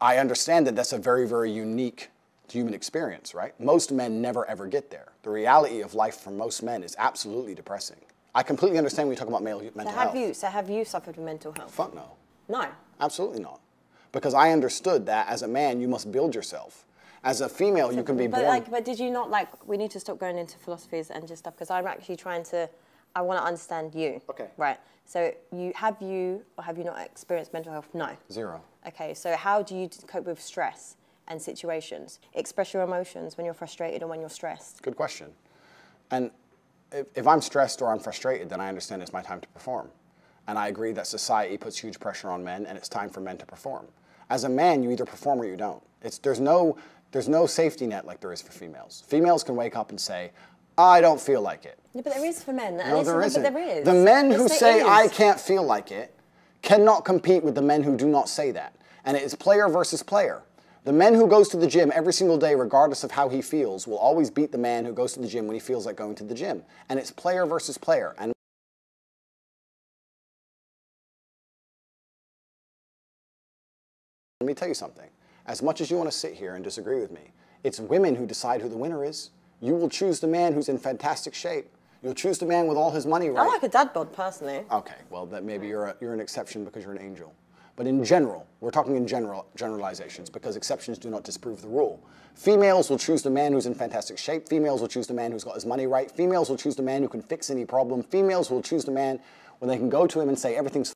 I understand that that's a very, very unique human experience, right? Most men never ever get there. The reality of life for most men is absolutely depressing. I completely understand when you talk about mental health. So have you suffered with mental health? Fuck no. No. Absolutely not. Because I understood that as a man, you must build yourself. As a female, you can be born. But did you not, we need to stop going into philosophies and just stuff, because I'm actually I want to understand you. Okay. Right. So have you not experienced mental health? No. Zero. Okay, so how do you cope with stress and situations? Express your emotions when you're frustrated or when you're stressed. Good question. And if I'm stressed or I'm frustrated, then I understand it's my time to perform. And I agree that society puts huge pressure on men, and it's time for men to perform. As a man, you either perform or you don't. There's no safety net like there is for females. Females can wake up and say, I don't feel like it. Yeah, but there is for men. No, there isn't. But there is. The men who say, I can't feel like it, cannot compete with the men who do not say that. And it is player versus player. The man who goes to the gym every single day, regardless of how he feels, will always beat the man who goes to the gym when he feels like going to the gym. And it's player versus player. And let me tell you something. As much as you want to sit here and disagree with me, it's women who decide who the winner is. You will choose the man who's in fantastic shape. You'll choose the man with all his money right. I like a dad bod, personally. Okay, well, that maybe you're an exception because you're an angel. But in general, we're talking in generalizations because exceptions do not disprove the rule. Females will choose the man who's in fantastic shape. Females will choose the man who's got his money right. Females will choose the man who can fix any problem. Females will choose the man when they can go to him and say, everything's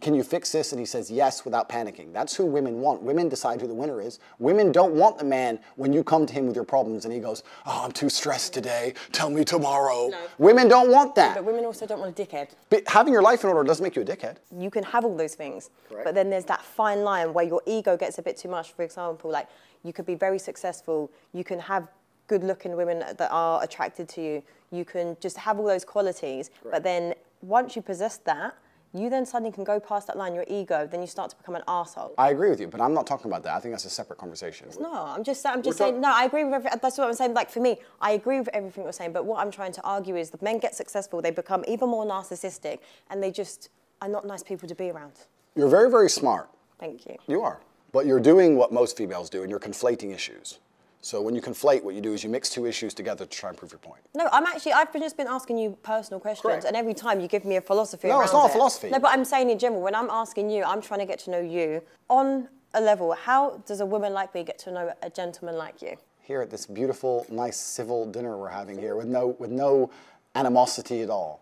can you fix this? And he says yes without panicking. That's who women want. Women decide who the winner is. Women don't want the man when you come to him with your problems and he goes, oh, I'm too stressed today. Tell me tomorrow. No. Women don't want that. But women also don't want a dickhead. But having your life in order doesn't make you a dickhead. You can have all those things. Correct. But then there's that fine line where your ego gets a bit too much. For example, like you could be very successful. You can have good-looking women that are attracted to you. You can just have all those qualities. Correct. But then once you possess that, you then suddenly can go past that line, your ego, then you start to become an arsehole. I agree with you, but I'm not talking about that. I think that's a separate conversation. No, I'm just saying, no, I agree with everything. That's what I'm saying. Like, for me, I agree with everything you're saying, but what I'm trying to argue is the men get successful, they become even more narcissistic, and they just are not nice people to be around. You're very, very smart. Thank you. You are. But you're doing what most females do, and you're conflating issues. So when you conflate, what you do is you mix two issues together to try and prove your point. No, I've just been asking you personal questions, Correct. And every time you give me a philosophy No, around it's not it. a philosophy. No, but I'm saying in general, when I'm asking you, I'm trying to get to know you. On a level, how does a woman like me get to know a gentleman like you? here at this beautiful, nice civil dinner we're having here with no animosity at all.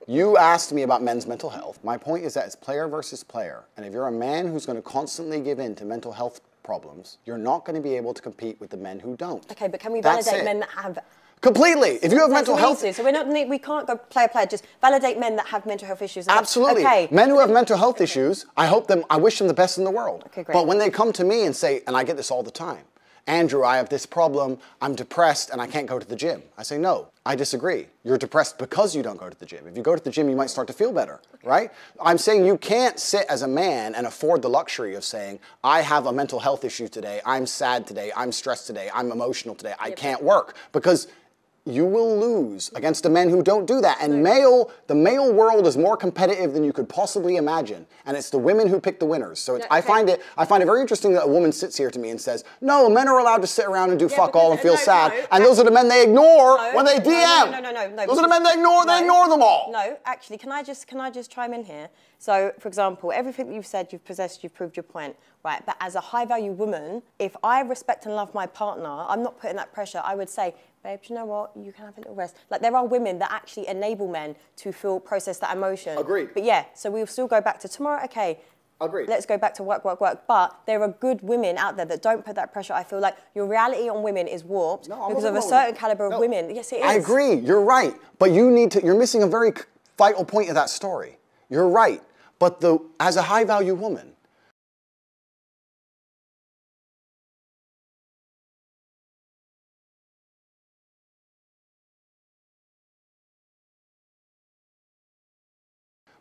You asked me about men's mental health. My point is that it's player versus player. And if you're a man who's going to constantly give in to mental health problems, you're not going to be able to compete with the men who don't. Okay, but can we validate men that have... Completely. If you have mental health... So we can't go player, just validate men that have mental health issues. Absolutely. Okay. Men who have mental health issues, I wish them the best in the world. Okay, great. But when they come to me and say, and I get this all the time, Andrew, I have this problem, I'm depressed and I can't go to the gym. I say, no, I disagree. You're depressed because you don't go to the gym. If you go to the gym, you might start to feel better, right? I'm saying you can't sit as a man and afford the luxury of saying, I have a mental health issue today, I'm sad today, I'm stressed today, I'm emotional today, I can't work, because you will lose against the men who don't do that. And the male world is more competitive than you could possibly imagine. And it's the women who pick the winners. So I find it very interesting that a woman sits here to me and says, no, men are allowed to sit around and do fuck all and feel sad. And those are the men they ignore when they DM. No. Those are the men they ignore them all. No, actually, can I just chime in here? So, for example, everything you've said, you've possessed, you've proved your point, right? But as a high-value woman, if I respect and love my partner, I'm not putting that pressure. I would say, babe, do you know what? You can have a little rest. Like, there are women that actually enable men to process that emotion. Agreed. But yeah, so we'll still go back to tomorrow. Okay. Agreed. Let's go back to work. But there are good women out there that don't put that pressure. I feel like your reality on women is warped because of a certain caliber of women. Yes, it is. I agree. You're right. But you're missing a very vital point of that story. You're right. But as a high-value woman,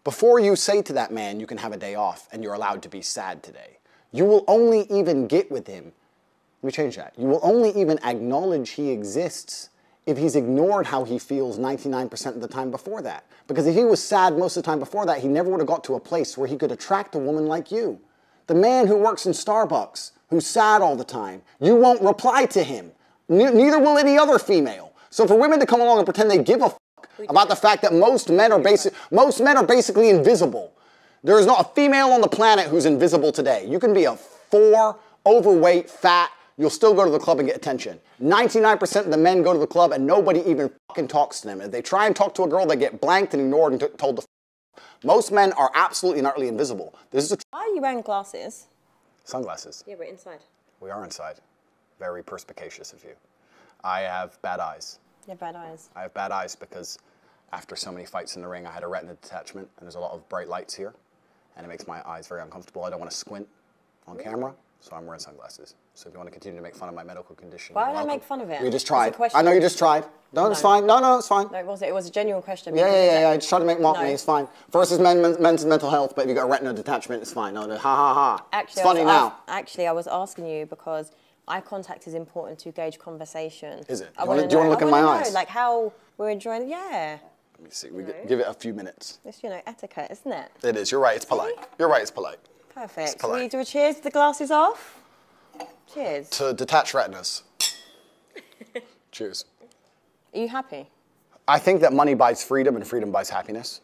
before you say to that man, you can have a day off and you're allowed to be sad today, you will only even get with him. Let me change that. You will only even acknowledge he exists if he's ignored how he feels 99% of the time before that. Because if he was sad most of the time before that, he never would have got to a place where he could attract a woman like you. The man who works in Starbucks, who's sad all the time, you won't reply to him. Neither will any other female. So for women to come along and pretend they give a fuck about the fact that most men are basically invisible. There is not a female on the planet who's invisible today. You can be a 4, overweight, fat, you'll still go to the club and get attention. 99% of the men go to the club and nobody even fucking talks to them. If they try and talk to a girl, they get blanked and ignored and told to f***. Most men are absolutely and utterly invisible. This is Why are you wearing glasses? Sunglasses. Yeah, we're inside. We are inside. Very perspicacious of you. I have bad eyes. You have bad eyes. I have bad eyes because after so many fights in the ring, I had a retina detachment and there's a lot of bright lights here and it makes my eyes very uncomfortable. I don't want to squint on camera, so I'm wearing sunglasses. So if you want to continue to make fun of my medical condition, why would I make fun of it? You just tried. I know you just tried. No, it's fine. No, it's fine. No, it wasn't. It was a genuine question. Yeah. I just tried to make mock me. It's fine. Versus men's mental health, but if you got a retina detachment, it's fine. No, ha. Actually, it's funny now. Actually, I was asking you because eye contact is important to gauge conversation. Is it? Do you want to look in my eyes? Like how we're enjoying. Yeah. Let me see. Give it a few minutes. It's etiquette, isn't it? It is. You're right. It's polite. You're right. It's polite. Perfect. It's polite. Will you do a cheers with the glasses off? Cheers. To detach retinas. Cheers. Are you happy? I think that money buys freedom and freedom buys happiness.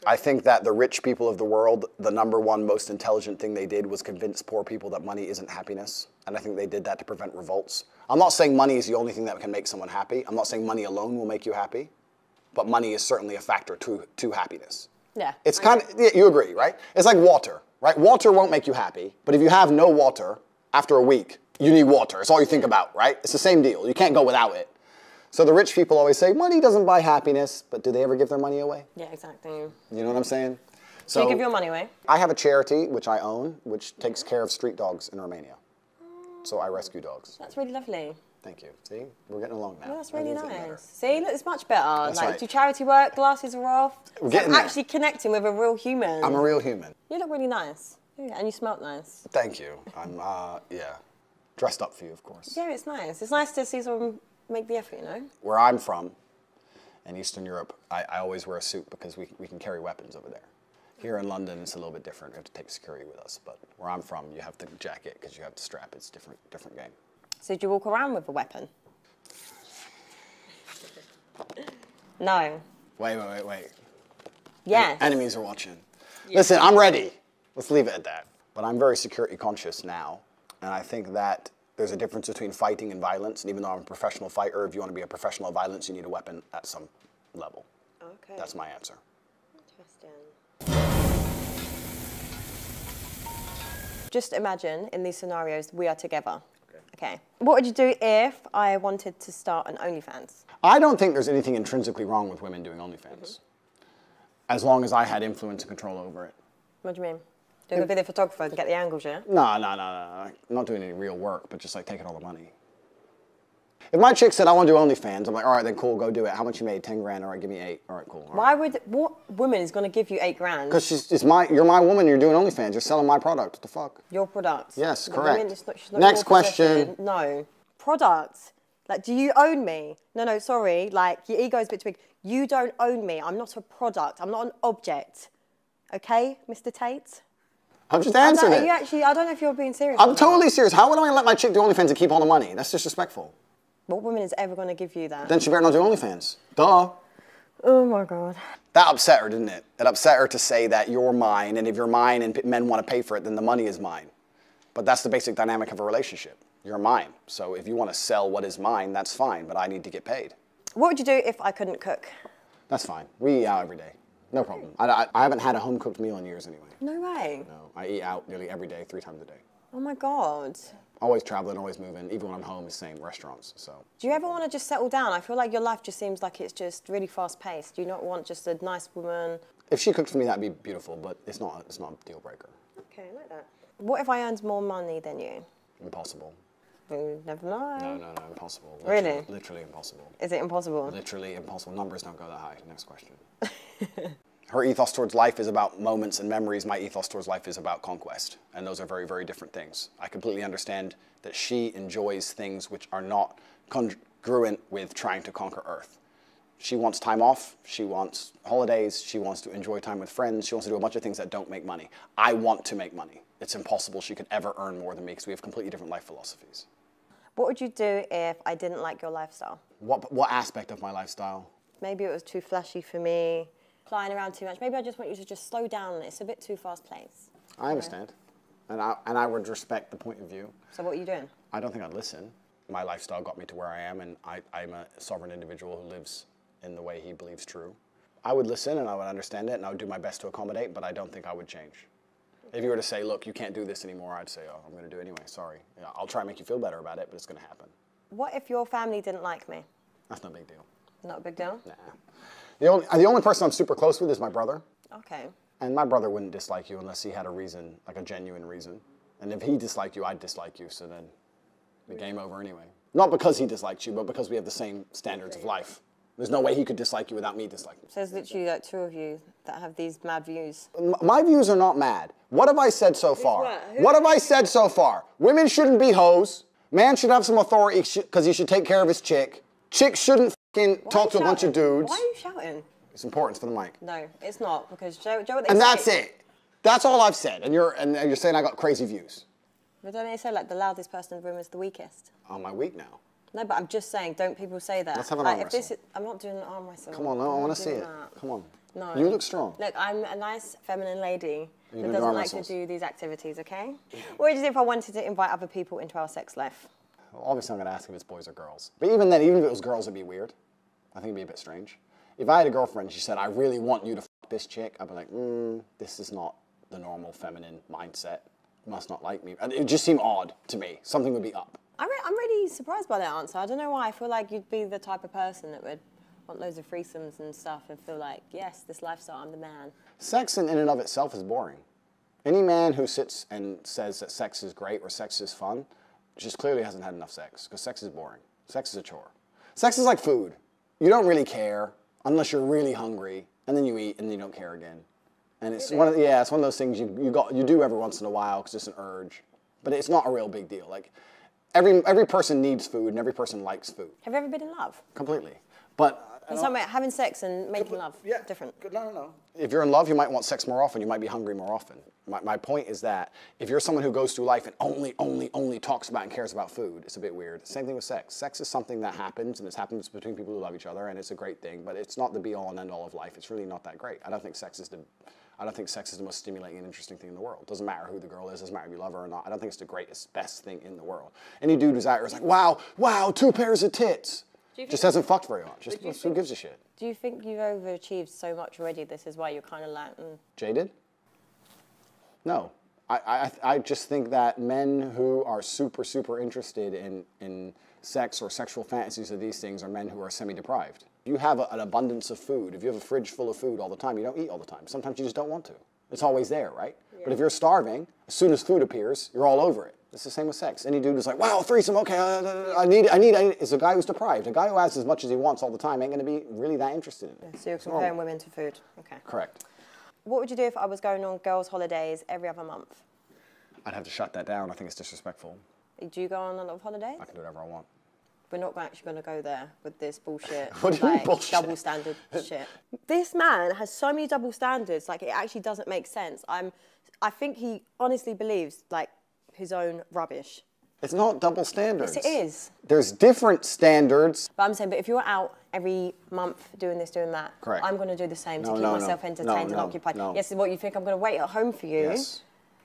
I think that the rich people of the world, the #1 most intelligent thing they did was convince poor people that money isn't happiness. And I think they did that to prevent revolts. I'm not saying money is the only thing that can make someone happy. I'm not saying money alone will make you happy. But money is certainly a factor to happiness. Yeah. It's you agree, right? It's like water, right? Water won't make you happy. But if you have no water after a week, you need water. It's all you think about, right? It's the same deal. You can't go without it. So the rich people always say, money doesn't buy happiness, but do they ever give their money away? Yeah, exactly. You know what I'm saying? So you give your money away? I have a charity, which I own, which takes care of street dogs in Romania. So I rescue dogs. That's really lovely. Thank you. See, we're getting along now. Yeah, that's really nice. See, look, it's much better. That's like, right. do charity work, glasses are off. We're getting I'm there. actually connecting with a real human. I'm a real human. You look really nice. Yeah, and you smell nice. Thank you. I'm, dressed up for you, of course. Yeah, it's nice. It's nice to see someone make the effort, Where I'm from, in Eastern Europe, I always wear a suit because we can carry weapons over there. Here in London, it's a little bit different. We have to take security with us. But where I'm from, you have the jacket because you have the strap. It's different game. So do you walk around with a weapon? No. Wait. Yes. Enemies are watching. Yeah. Listen, I'm ready. Let's leave it at that. But I'm very security conscious now. And I think that There's a difference between fighting and violence, and even though I'm a professional fighter, if you want to be a professional of violence, you need a weapon at some level. Okay. That's my answer. Interesting. Just imagine, in these scenarios, we are together. Okay. What would you do if I wanted to start an OnlyFans? I don't think there's anything intrinsically wrong with women doing OnlyFans, as long as I had influence and control over it. What do you mean? Doing a video photographer and get the angles, yeah? No. I'm not doing any real work, but just like taking all the money. If my chick said, I want to do OnlyFans, I'm like, all right, then cool, go do it. How much you made? 10 grand, all right, give me 8. All right, cool. All right. What woman is going to give you 8 grand? Because you're my woman, you're doing OnlyFans, you're selling my product, what the fuck? Your product? Yes, The correct. woman, she's not Next your question. possession. No. Product. Like, do you own me? No, sorry, like, your ego's a bit too big. You don't own me, I'm not a product, I'm not an object. Okay, Mr. Tate? I'm just answering it. I don't know if you're being serious. I'm totally serious. How would I let my chick do OnlyFans and keep all the money? That's disrespectful. What woman is ever going to give you that? Then she better not do OnlyFans. Duh. Oh my God. That upset her, didn't it? It upset her to say that you're mine, and if you're mine and men want to pay for it, then the money is mine. But that's the basic dynamic of a relationship. You're mine. So if you want to sell what is mine, that's fine, but I need to get paid. What would you do if I couldn't cook? That's fine. We eat out every day. No problem. I haven't had a home-cooked meal in years anyway. No way. No, I eat out nearly every day, 3 times a day. Oh my God. Always traveling, always moving. Even when I'm home, it's the same restaurants, so. Do you ever want to just settle down? I feel like your life just seems like it's just really fast-paced. Do you not want just a nice woman? If she cooked for me, that'd be beautiful, but it's not a deal breaker. Okay, I like that. What if I earned more money than you? Impossible. We never know. No, impossible. Really? Literally impossible. Is it impossible? Literally impossible. Numbers don't go that high. Next question. Her ethos towards life is about moments and memories. My ethos towards life is about conquest. And those are very, very different things. I completely understand that she enjoys things which are not congruent with trying to conquer Earth. She wants time off. She wants holidays. She wants to enjoy time with friends. She wants to do a bunch of things that don't make money. I want to make money. It's impossible she could ever earn more than me because we have completely different life philosophies. What would you do if I didn't like your lifestyle? What aspect of my lifestyle? Maybe it was too flashy for me, flying around too much. Maybe I just want you to just slow down. It's a bit too fast-paced. I understand. And I would respect the point of view. So what are you doing? I don't think I'd listen. My lifestyle got me to where I am, and I'm a sovereign individual who lives in the way he believes true. I would listen, and I would understand it, and I would do my best to accommodate, but I don't think I would change. If you were to say, look, you can't do this anymore, I'd say, oh, I'm going to do it anyway, sorry. Yeah, I'll try and make you feel better about it, but it's going to happen. What if your family didn't like me? That's no big deal. Not a big deal? Nah. The only person I'm super close with is my brother. Okay. And my brother wouldn't dislike you unless he had a reason, like a genuine reason. And if he disliked you, I'd dislike you, so then the game over anyway. Not because he disliked you, but because we have the same standards of life. There's no way he could dislike you without me disliking you. So there's literally like 2 of you that have these mad views. My views are not mad. What have I said so far? What have I said so far? Women shouldn't be hoes. Man should have some authority because he should take care of his chick. Chicks shouldn't fucking talk to a bunch of dudes. Why are you shouting? It's important for the mic. No, it's not, because Joe what they And say. that's it. That's all I've said. And you're saying I got crazy views. But don't they say like the loudest person in the room is the weakest? Oh, my weak now. No, but I'm just saying, don't people say that? Let's have an like, arm wrestle. I'm not doing an arm wrestle. Come on, I want to see it. Come on. No. You look strong. Look, I'm a nice feminine lady You that do doesn't arm like wrestles. to do these activities, okay? What would you do if I wanted to invite other people into our sex life? Well, obviously, I'm going to ask if it's boys or girls. But even then, even if it was girls, it'd be weird. I think it'd be a bit strange. If I had a girlfriend and she said, I really want you to fuck this chick, I'd be like, this is not the normal feminine mindset. You must not like me. It would just seem odd to me. Something would be up. I'm really surprised by that answer. I don't know why. I feel like you'd be the type of person that would want loads of threesomes and stuff and feel like, yes, this lifestyle, I'm the man. Sex in and of itself is boring. Any man who sits and says that sex is great or sex is fun just clearly hasn't had enough sex, because sex is boring. Sex is a chore. Sex is like food. You don't really care unless you're really hungry, and then you eat and you don't care again. And it's it's one of those things you do every once in a while because it's an urge, but it's not a real big deal. Like every person needs food and every person likes food. Have you ever been in love? Completely. But It's something like having sex and making love. Yeah. Different. No. If you're in love, you might want sex more often. You might be hungry more often. My point is that if you're someone who goes through life and only talks about and cares about food, it's a bit weird. Same thing with sex. Sex is something that happens, and it happens between people who love each other, and it's a great thing, but it's not the be-all and end-all of life. It's really not that great. I don't think sex is the most stimulating and interesting thing in the world. Doesn't matter who the girl is, doesn't matter if you love her or not. I don't think it's the greatest, best thing in the world. Any dude who's out here is like, wow, 2 pairs of tits. Just hasn't fucked very much. Just who gives a shit? Do you think you've overachieved so much already? This is why you're kind of like... Jaded? No. I just think that men who are super interested in sex or sexual fantasies of these things are men who are semi-deprived. You have an abundance of food. If you have a fridge full of food all the time, you don't eat all the time. Sometimes you just don't want to. It's always there, right? Yeah. But if you're starving, as soon as food appears, you're all over it. It's the same with sex. Any dude is like, wow, threesome, okay, I need it. It's a guy who's deprived. A guy who has as much as he wants all the time ain't going to be really that interested in it. Yeah, so you're comparing women to food. Okay. Correct. What would you do if I was going on girls' holidays every other month? I'd have to shut that down. I think it's disrespectful. Do you go on a lot of holidays? I can do whatever I want. We're not actually going to go there with this bullshit. What do you mean bullshit? Double standard shit. This man has so many double standards, like it actually doesn't make sense. I think he honestly believes like his own rubbish. It's not double standards. Yes, it is. There's different standards. But I'm saying, but if you're out every month doing this, doing that, correct. I'm going to do the same to keep myself entertained and occupied. Yes, what you think I'm going to wait at home for you? Yes.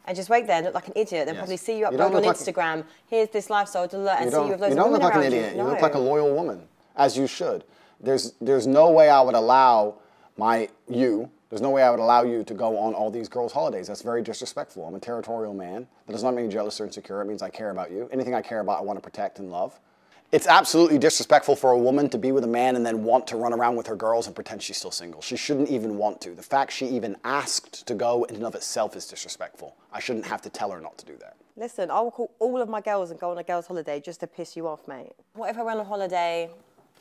And just wait there and look like an idiot, then probably see you upload on Instagram, here's this lifestyle, and see you with loads of women around you. You don't look like an idiot. You look like a loyal woman, as you should. There's no way I would allow there's no way I would allow you to go on all these girls' holidays. That's very disrespectful. I'm a territorial man. That does not make me jealous or insecure. It means I care about you. Anything I care about, I want to protect and love. It's absolutely disrespectful for a woman to be with a man and then want to run around with her girls and pretend she's still single. She shouldn't even want to. The fact she even asked to go in and of itself is disrespectful. I shouldn't have to tell her not to do that. Listen, I will call all of my girls and go on a girls' holiday just to piss you off, mate. What if I went on holiday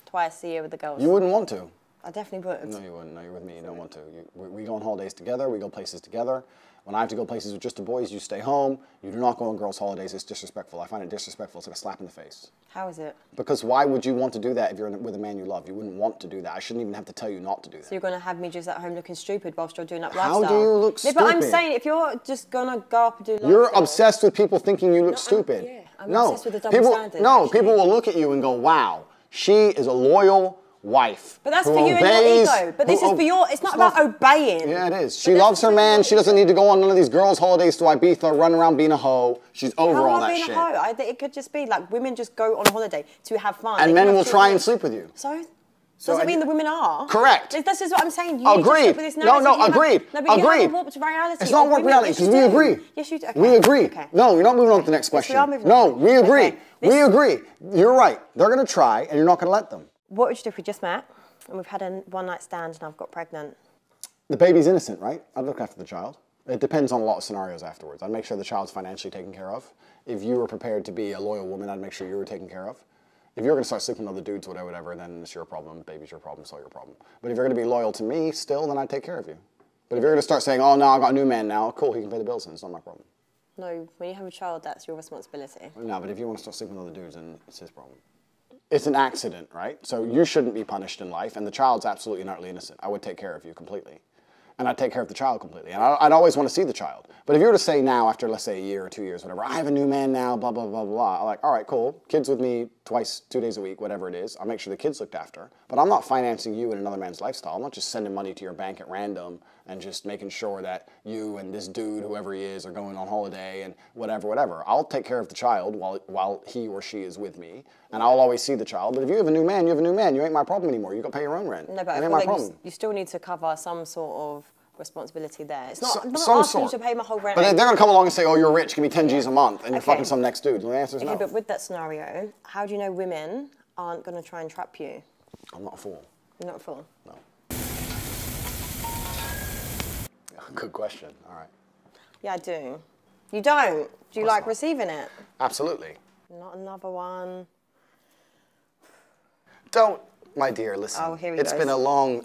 twice a year with the girls? You wouldn't want to. I definitely would. No, you wouldn't. No, you're with me. You don't want to. We go on holidays together. We go places together. When I have to go places with just the boys, you stay home. You do not go on girls' holidays. It's disrespectful. I find it disrespectful. It's like a slap in the face. How is it? Because why would you want to do that if you're with a man you love? You wouldn't want to do that. I shouldn't even have to tell you not to do that. So you're going to have me just at home looking stupid whilst you're doing that lifestyle? How do you look stupid? But I'm saying, if you're just going to go up and do lifestyle... You're obsessed with people thinking you look stupid. I'm obsessed with the double standard. No, people will look at you and go, wow, she is a loyal wife. But that's for you and your ego. But this is for your... It's not about obeying. Yeah, it is. She loves her man. She doesn't need to go on none of these girls' holidays to Ibiza, run around being a hoe. She's over all that shit. How am I being a hoe? It could just be like women just go on holiday to have fun. And men will try and sleep with you. So doesn't mean the women are. Correct. This is what I'm saying. You agreed. This no, agreed. No, but you have a warped reality. It's not warped reality because we agree. Yes, you do. Okay. We agree. Okay. No, you're not moving on to the next question. Yes, we are moving on. No, we agree. Okay. We agree. You're right. They're going to try and you're not going to let them. What would you do if we just met and we've had a one-night stand and I've got pregnant? The baby's innocent, right? I'd look after the child. It depends on a lot of scenarios afterwards. I'd make sure the child's financially taken care of. If you were prepared to be a loyal woman, I'd make sure you were taken care of. If you're going to start sleeping with other dudes, whatever, then it's your problem. Baby's your problem, so your problem. But if you're going to be loyal to me still, then I'd take care of you. But if you're going to start saying, oh, no, I've got a new man now, cool, he can pay the bills, and it's not my problem. No, when you have a child, that's your responsibility. No, but if you want to start sleeping with other dudes, then it's his problem. It's an accident, right? So you shouldn't be punished in life, and the child's absolutely and utterly innocent. I would take care of you completely. And I'd take care of the child completely. And I'd always want to see the child. But if you were to say now, after, let's say, a year or 2 years, whatever, I have a new man now, blah, blah, blah, blah, I'm like, all right, cool. Kids with me twice, 2 days a week, whatever it is. I'll make sure the kid's looked after. But I'm not financing you in another man's lifestyle. I'm not just sending money to your bank at random and just making sure that you and this dude, whoever he is, are going on holiday and whatever. I'll take care of the child while he or she is with me. And I'll always see the child. But if you have a new man, you have a new man. You ain't my problem anymore. You got to pay your own rent. No, but it ain't my problem. You still need to cover some sort of responsibility there. It's not, I'm not some asking sort. you to pay my whole rent. But they're going to come along and say, oh, you're rich, give me 10 G's a month, and you're fucking some next dude. And the answer's no. But with that scenario, how do you know women aren't going to try and trap you? I'm not a fool. You're not a fool? No. Good question. All right. Yeah, I do. You don't? Do you like receiving it? Absolutely. Not another one. Don't. My dear, listen. Oh, here he it's goes. been a long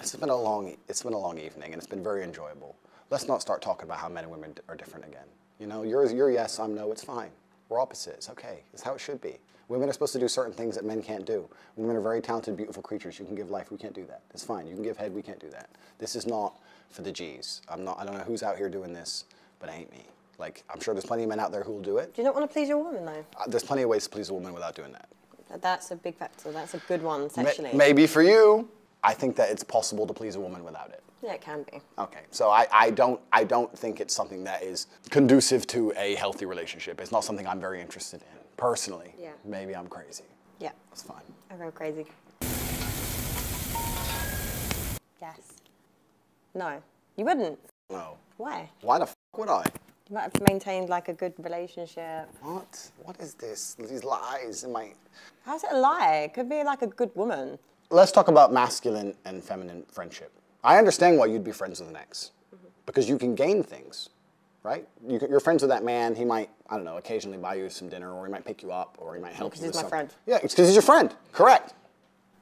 evening, and it's been very enjoyable. Let's not start talking about how men and women are different again. You know, you're yes, I'm no. It's fine. We're opposite. It's okay. It's how it should be. Women are supposed to do certain things that men can't do. Women are very talented, beautiful creatures. You can give life, we can't do that. It's fine. You can give head, we can't do that. This is not for the G's. I don't know who's out here doing this, but it ain't me. Like, I'm sure there's plenty of men out there who will do it. Do you not want to please your woman, though? There's plenty of ways to please a woman without doing that. That's a big factor. That's a good one, sexually. Maybe for you. I think that it's possible to please a woman without it. Yeah, it can be. Okay, so I don't think it's something that is conducive to a healthy relationship. It's not something I'm very interested in, personally. Yeah. Maybe I'm crazy. Yeah. That's fine. I go crazy. Yes. No. You wouldn't? No. Why? Why the f would I? You might have maintained like a good relationship. What? What is this? These lies in my... How's it a lie? It could be like a good woman. Let's talk about masculine and feminine friendship. I understand why you'd be friends with an ex. Because you can gain things, right? You're friends with that man. He might, I don't know, occasionally buy you some dinner, or he might pick you up, or he might help you with something. Because he's my friend. Yeah, it's because he's your friend. Correct.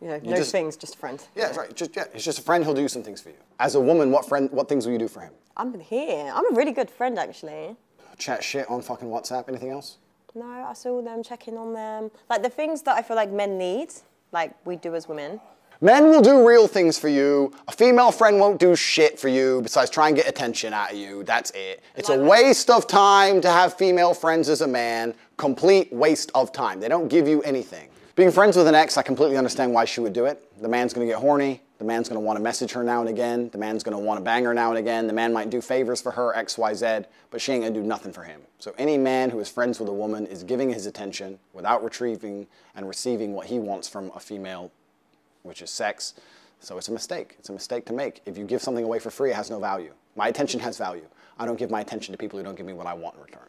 You know, no things, just a friend. Yeah, that's right. He's just a friend. He'll do some things for you. As a woman, what things will you do for him? I'm here. I'm a really good friend, actually. Chat shit on fucking WhatsApp. Anything else? No, I saw them, checking on them. Like the things that I feel like men need, like we do as women. Men will do real things for you. A female friend won't do shit for you besides try and get attention out of you. That's it. It's a waste of time to have female friends as a man. Complete waste of time. They don't give you anything. Being friends with an ex, I completely understand why she would do it. The man's gonna get horny. The man's gonna wanna message her now and again. The man's gonna wanna bang her now and again. The man might do favors for her, X, Y, Z, but she ain't gonna do nothing for him. So any man who is friends with a woman is giving his attention without retrieving and receiving what he wants from a female, which is sex. So it's a mistake. It's a mistake to make. If you give something away for free, it has no value. My attention has value. I don't give my attention to people who don't give me what I want in return.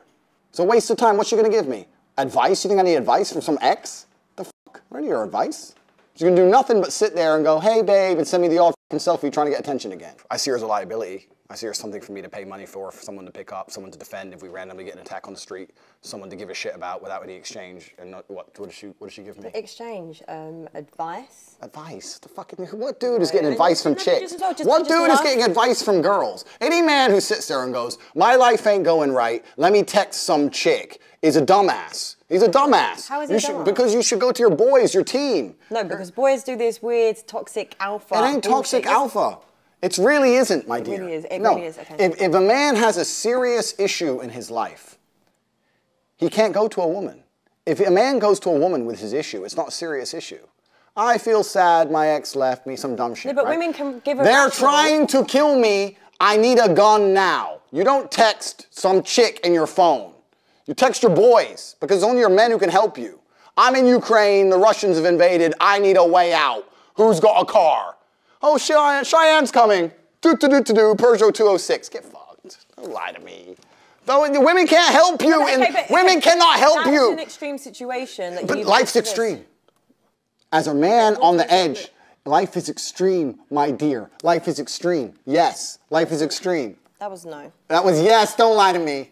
It's a waste of time. What's she gonna give me? Advice? You think I need advice from some ex? The fuck? I don't need your advice. She's gonna do nothing but sit there and go, hey babe, and send me the odd fucking selfie trying to get attention again. I see her as a liability. I see her as something for me to pay money for someone to pick up, someone to defend if we randomly get an attack on the street, someone to give a shit about without any exchange. And what does she give me? Exchange, advice. Advice? The fucking, what dude is getting advice from chicks? Just What dude is getting advice from girls? Any man who sits there and goes, my life ain't going right, let me text some chick, is a dumbass. He's a dumbass. How is he a dumbass? Because you should go to your boys, your team. No, because boys do this weird toxic alpha. It ain't toxic alpha. It really isn't, my dear. It really is. It really is. Okay. If a man has a serious issue in his life, he can't go to a woman. If a man goes to a woman with his issue, it's not a serious issue. I feel sad, my ex left me, some dumb shit, Yeah, but right? women can give a They're rational... trying to kill me, I need a gun now. You don't text some chick in your phone. You text your boys, because it's only your men who can help you. I'm in Ukraine, the Russians have invaded, I need a way out. Who's got a car? Oh, Cheyenne's coming. Peugeot 206. Get fucked. Don't lie to me. Though the women can't help you. Women cannot help you. That's an extreme situation. That but life's extreme. As a man on the edge, life is extreme, my dear. Life is extreme. Yes, life is extreme. That was no. That was yes. Don't lie to me.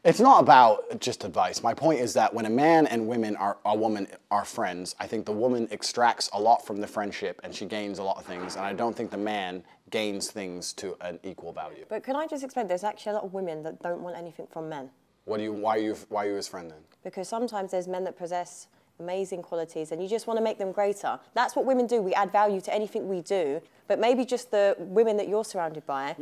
It's not about just advice. My point is that when a man and woman are friends, I think the woman extracts a lot from the friendship and she gains a lot of things, and I don't think the man gains things to an equal value. But can I just explain? There's actually a lot of women that don't want anything from men. Why are you his friend then? Because sometimes there's men that possess amazing qualities and you just want to make them greater. That's what women do. We add value to anything we do, but maybe just the women that you're surrounded by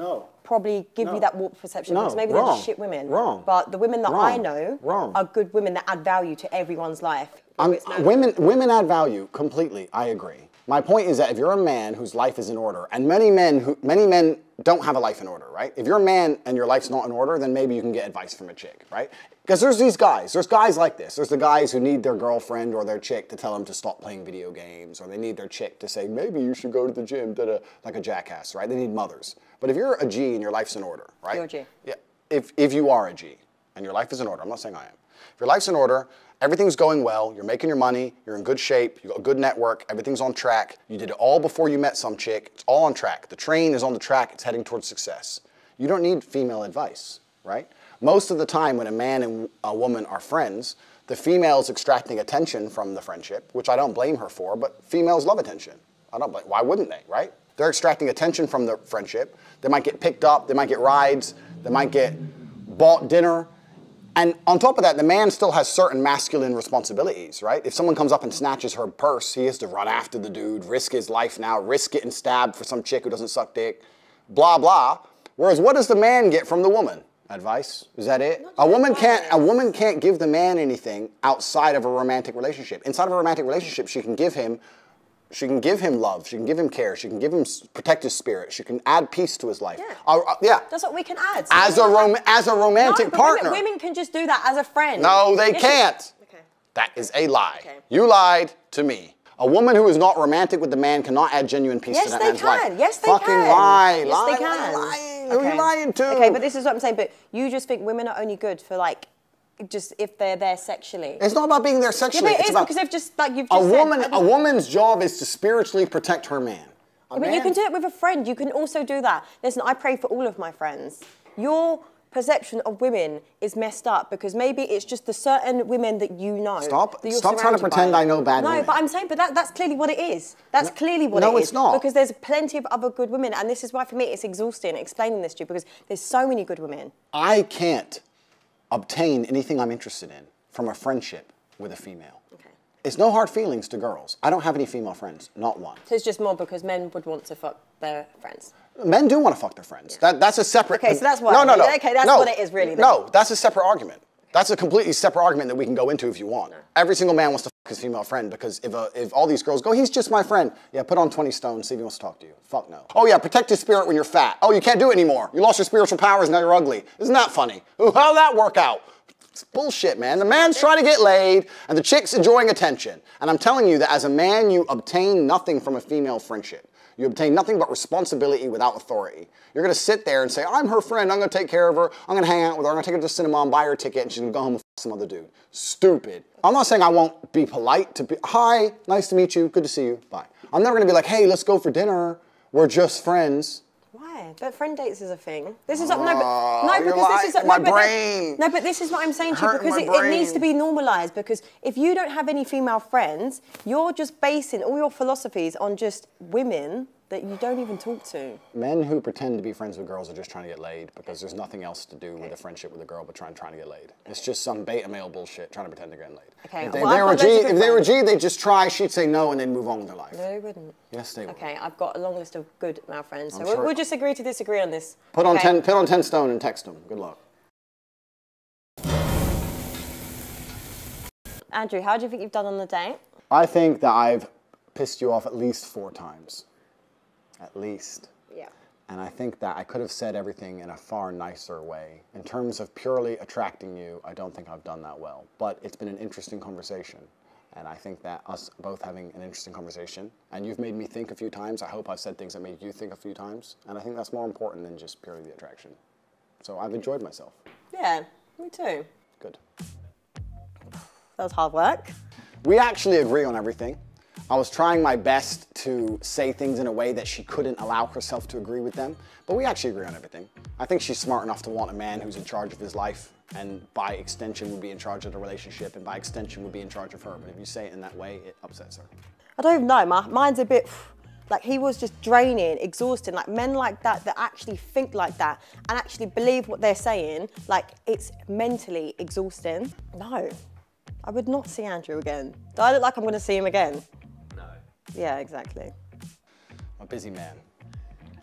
probably give you that warped perception because maybe they're just shit women. Wrong. But the women that I know are good women that add value to everyone's life. Women add value completely. I agree. My point is that if you're a man whose life is in order, and many men don't have a life in order, right? If you're a man and your life's not in order, then maybe you can get advice from a chick, right? Because there's these guys. There's guys like this. There's the guys who need their girlfriend or their chick to tell them to stop playing video games, or they need their chick to say, maybe you should go to the gym, like a jackass, right? They need mothers. But if you're a G and your life's in order, right? You're a G. Yeah. If you are a G and your life is in order, I'm not saying I am. If your life's in order, everything's going well, you're making your money, you're in good shape, you've got a good network, everything's on track, you did it all before you met some chick, it's all on track. The train is on the track, it's heading towards success. You don't need female advice, right? Most of the time when a man and a woman are friends, the female's extracting attention from the friendship, which I don't blame her for, but females love attention. Why wouldn't they, right? They're extracting attention from the friendship. They might get picked up, they might get rides, they might get bought dinner. And on top of that, the man still has certain masculine responsibilities, right? If someone comes up and snatches her purse, he has to run after the dude, risk his life now, risk getting stabbed for some chick who doesn't suck dick, blah, blah. Whereas what does the man get from the woman? Advice? Is that it? A woman can't give the man anything outside of a romantic relationship. Inside of a romantic relationship, she can give him love, she can give him care, she can give him, protect his spirit, she can add peace to his life. Yeah. That's what we can add. So as a romantic partner. Women can just do that as a friend. No, they can't. Okay. That is a lie. Okay. You lied to me. A woman who is not romantic with the man cannot add genuine peace to that man's life. Yes, they can. Fucking lie. Yes, they can. Lying. Who are you lying to? Okay, but this is what I'm saying. But you just think women are only good for like, just if they're there sexually. It's not about being there sexually. Yeah, but it it's is about because they've just like you've just said. A woman's job is to spiritually protect her man. But you can do it with a friend. You can also do that. Listen, I pray for all of my friends. Your perception of women is messed up because maybe it's just the certain women that you know. Stop trying to pretend I know bad women. No, but I'm saying, but that's clearly what it is. That's clearly what it is. No, it's not. Because there's plenty of other good women, and this is why for me it's exhausting explaining this to you because there's so many good women. I can't obtain anything I'm interested in from a friendship with a female. Okay. It's no hard feelings to girls. I don't have any female friends, not one. So it's just more because men would want to fuck their friends. Men do want to fuck their friends. Yeah. That's a separate... Okay, so that's what... No. Okay, that's what it is really. Then. No, that's a separate argument. That's a completely separate argument that we can go into if you want. No. Every single man wants to fuck his female friend because if all these girls go, he's just my friend. Yeah, put on 20 stone, see if he wants to talk to you. Fuck no. Oh yeah, protect his spirit when you're fat. Oh, you can't do it anymore. You lost your spiritual powers, now you're ugly. Isn't that funny? Ooh, how'd that work out? It's bullshit, man. The man's trying to get laid, and the chick's enjoying attention. And I'm telling you that as a man, you obtain nothing from a female friendship. You obtain nothing but responsibility without authority. You're going to sit there and say, I'm her friend, I'm going to take care of her, I'm going to hang out with her, I'm going to take her to the cinema and buy her a ticket, and she's going to go home and fuck some other dude. Stupid. I'm not saying I won't be polite to be, hi, nice to meet you, good to see you, bye. I'm never going to be like, hey, let's go for dinner, we're just friends. Why? But friend dates is a thing. This is you're my brain. No, but this is what I'm saying to you because it needs to be normalized. Because if you don't have any female friends, you're just basing all your philosophies on just women that you don't even talk to. Men who pretend to be friends with girls are just trying to get laid because there's nothing else to do with a friendship with a girl but trying to get laid. It's just some beta male bullshit trying to pretend they're getting laid. Okay. If they were G, they'd just try, she'd say no and then move on with their life. No, they wouldn't. Yes, they would. Okay, I've got a long list of good male friends, so we'll just agree to disagree on this. Put on 10 stone and text them. Good luck. Andrew, how do you think you've done on the date? I think that I've pissed you off at least 4 times. At least. Yeah. And I think that I could have said everything in a far nicer way. In terms of purely attracting you, I don't think I've done that well. But it's been an interesting conversation. And I think that us both having an interesting conversation, and you've made me think a few times, I hope I've said things that made you think a few times, and I think that's more important than just purely the attraction. So I've enjoyed myself. Yeah, me too. Good. That was hard work. We actually agree on everything. I was trying my best to say things in a way that she couldn't allow herself to agree with them, but we actually agree on everything. I think she's smart enough to want a man who's in charge of his life, and by extension would be in charge of the relationship, and by extension would be in charge of her. But if you say it in that way, it upsets her. I don't know, mine's a bit, like he was just draining, exhausting. Like men like that actually think like that and actually believe what they're saying, like it's mentally exhausting. No, I would not see Andrew again. Do I look like I'm gonna see him again? No. Yeah, exactly. I'm a busy man.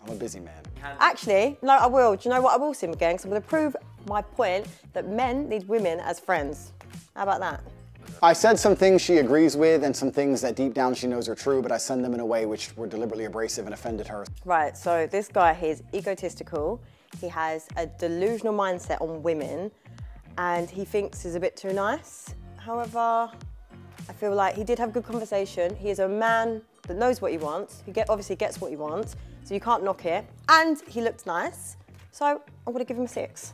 I'm a busy man. Actually, no, I will. Do you know what? I will see him again because I'm going to prove my point that men need women as friends. How about that? I said some things she agrees with and some things that deep down she knows are true, but I send them in a way which were deliberately abrasive and offended her. Right, so this guy, he's egotistical. He has a delusional mindset on women and he thinks he's a bit too nice. However, I feel like he did have a good conversation. He is a man that knows what he wants. He obviously gets what he wants, so you can't knock it. And he looked nice, so I'm gonna give him a 6.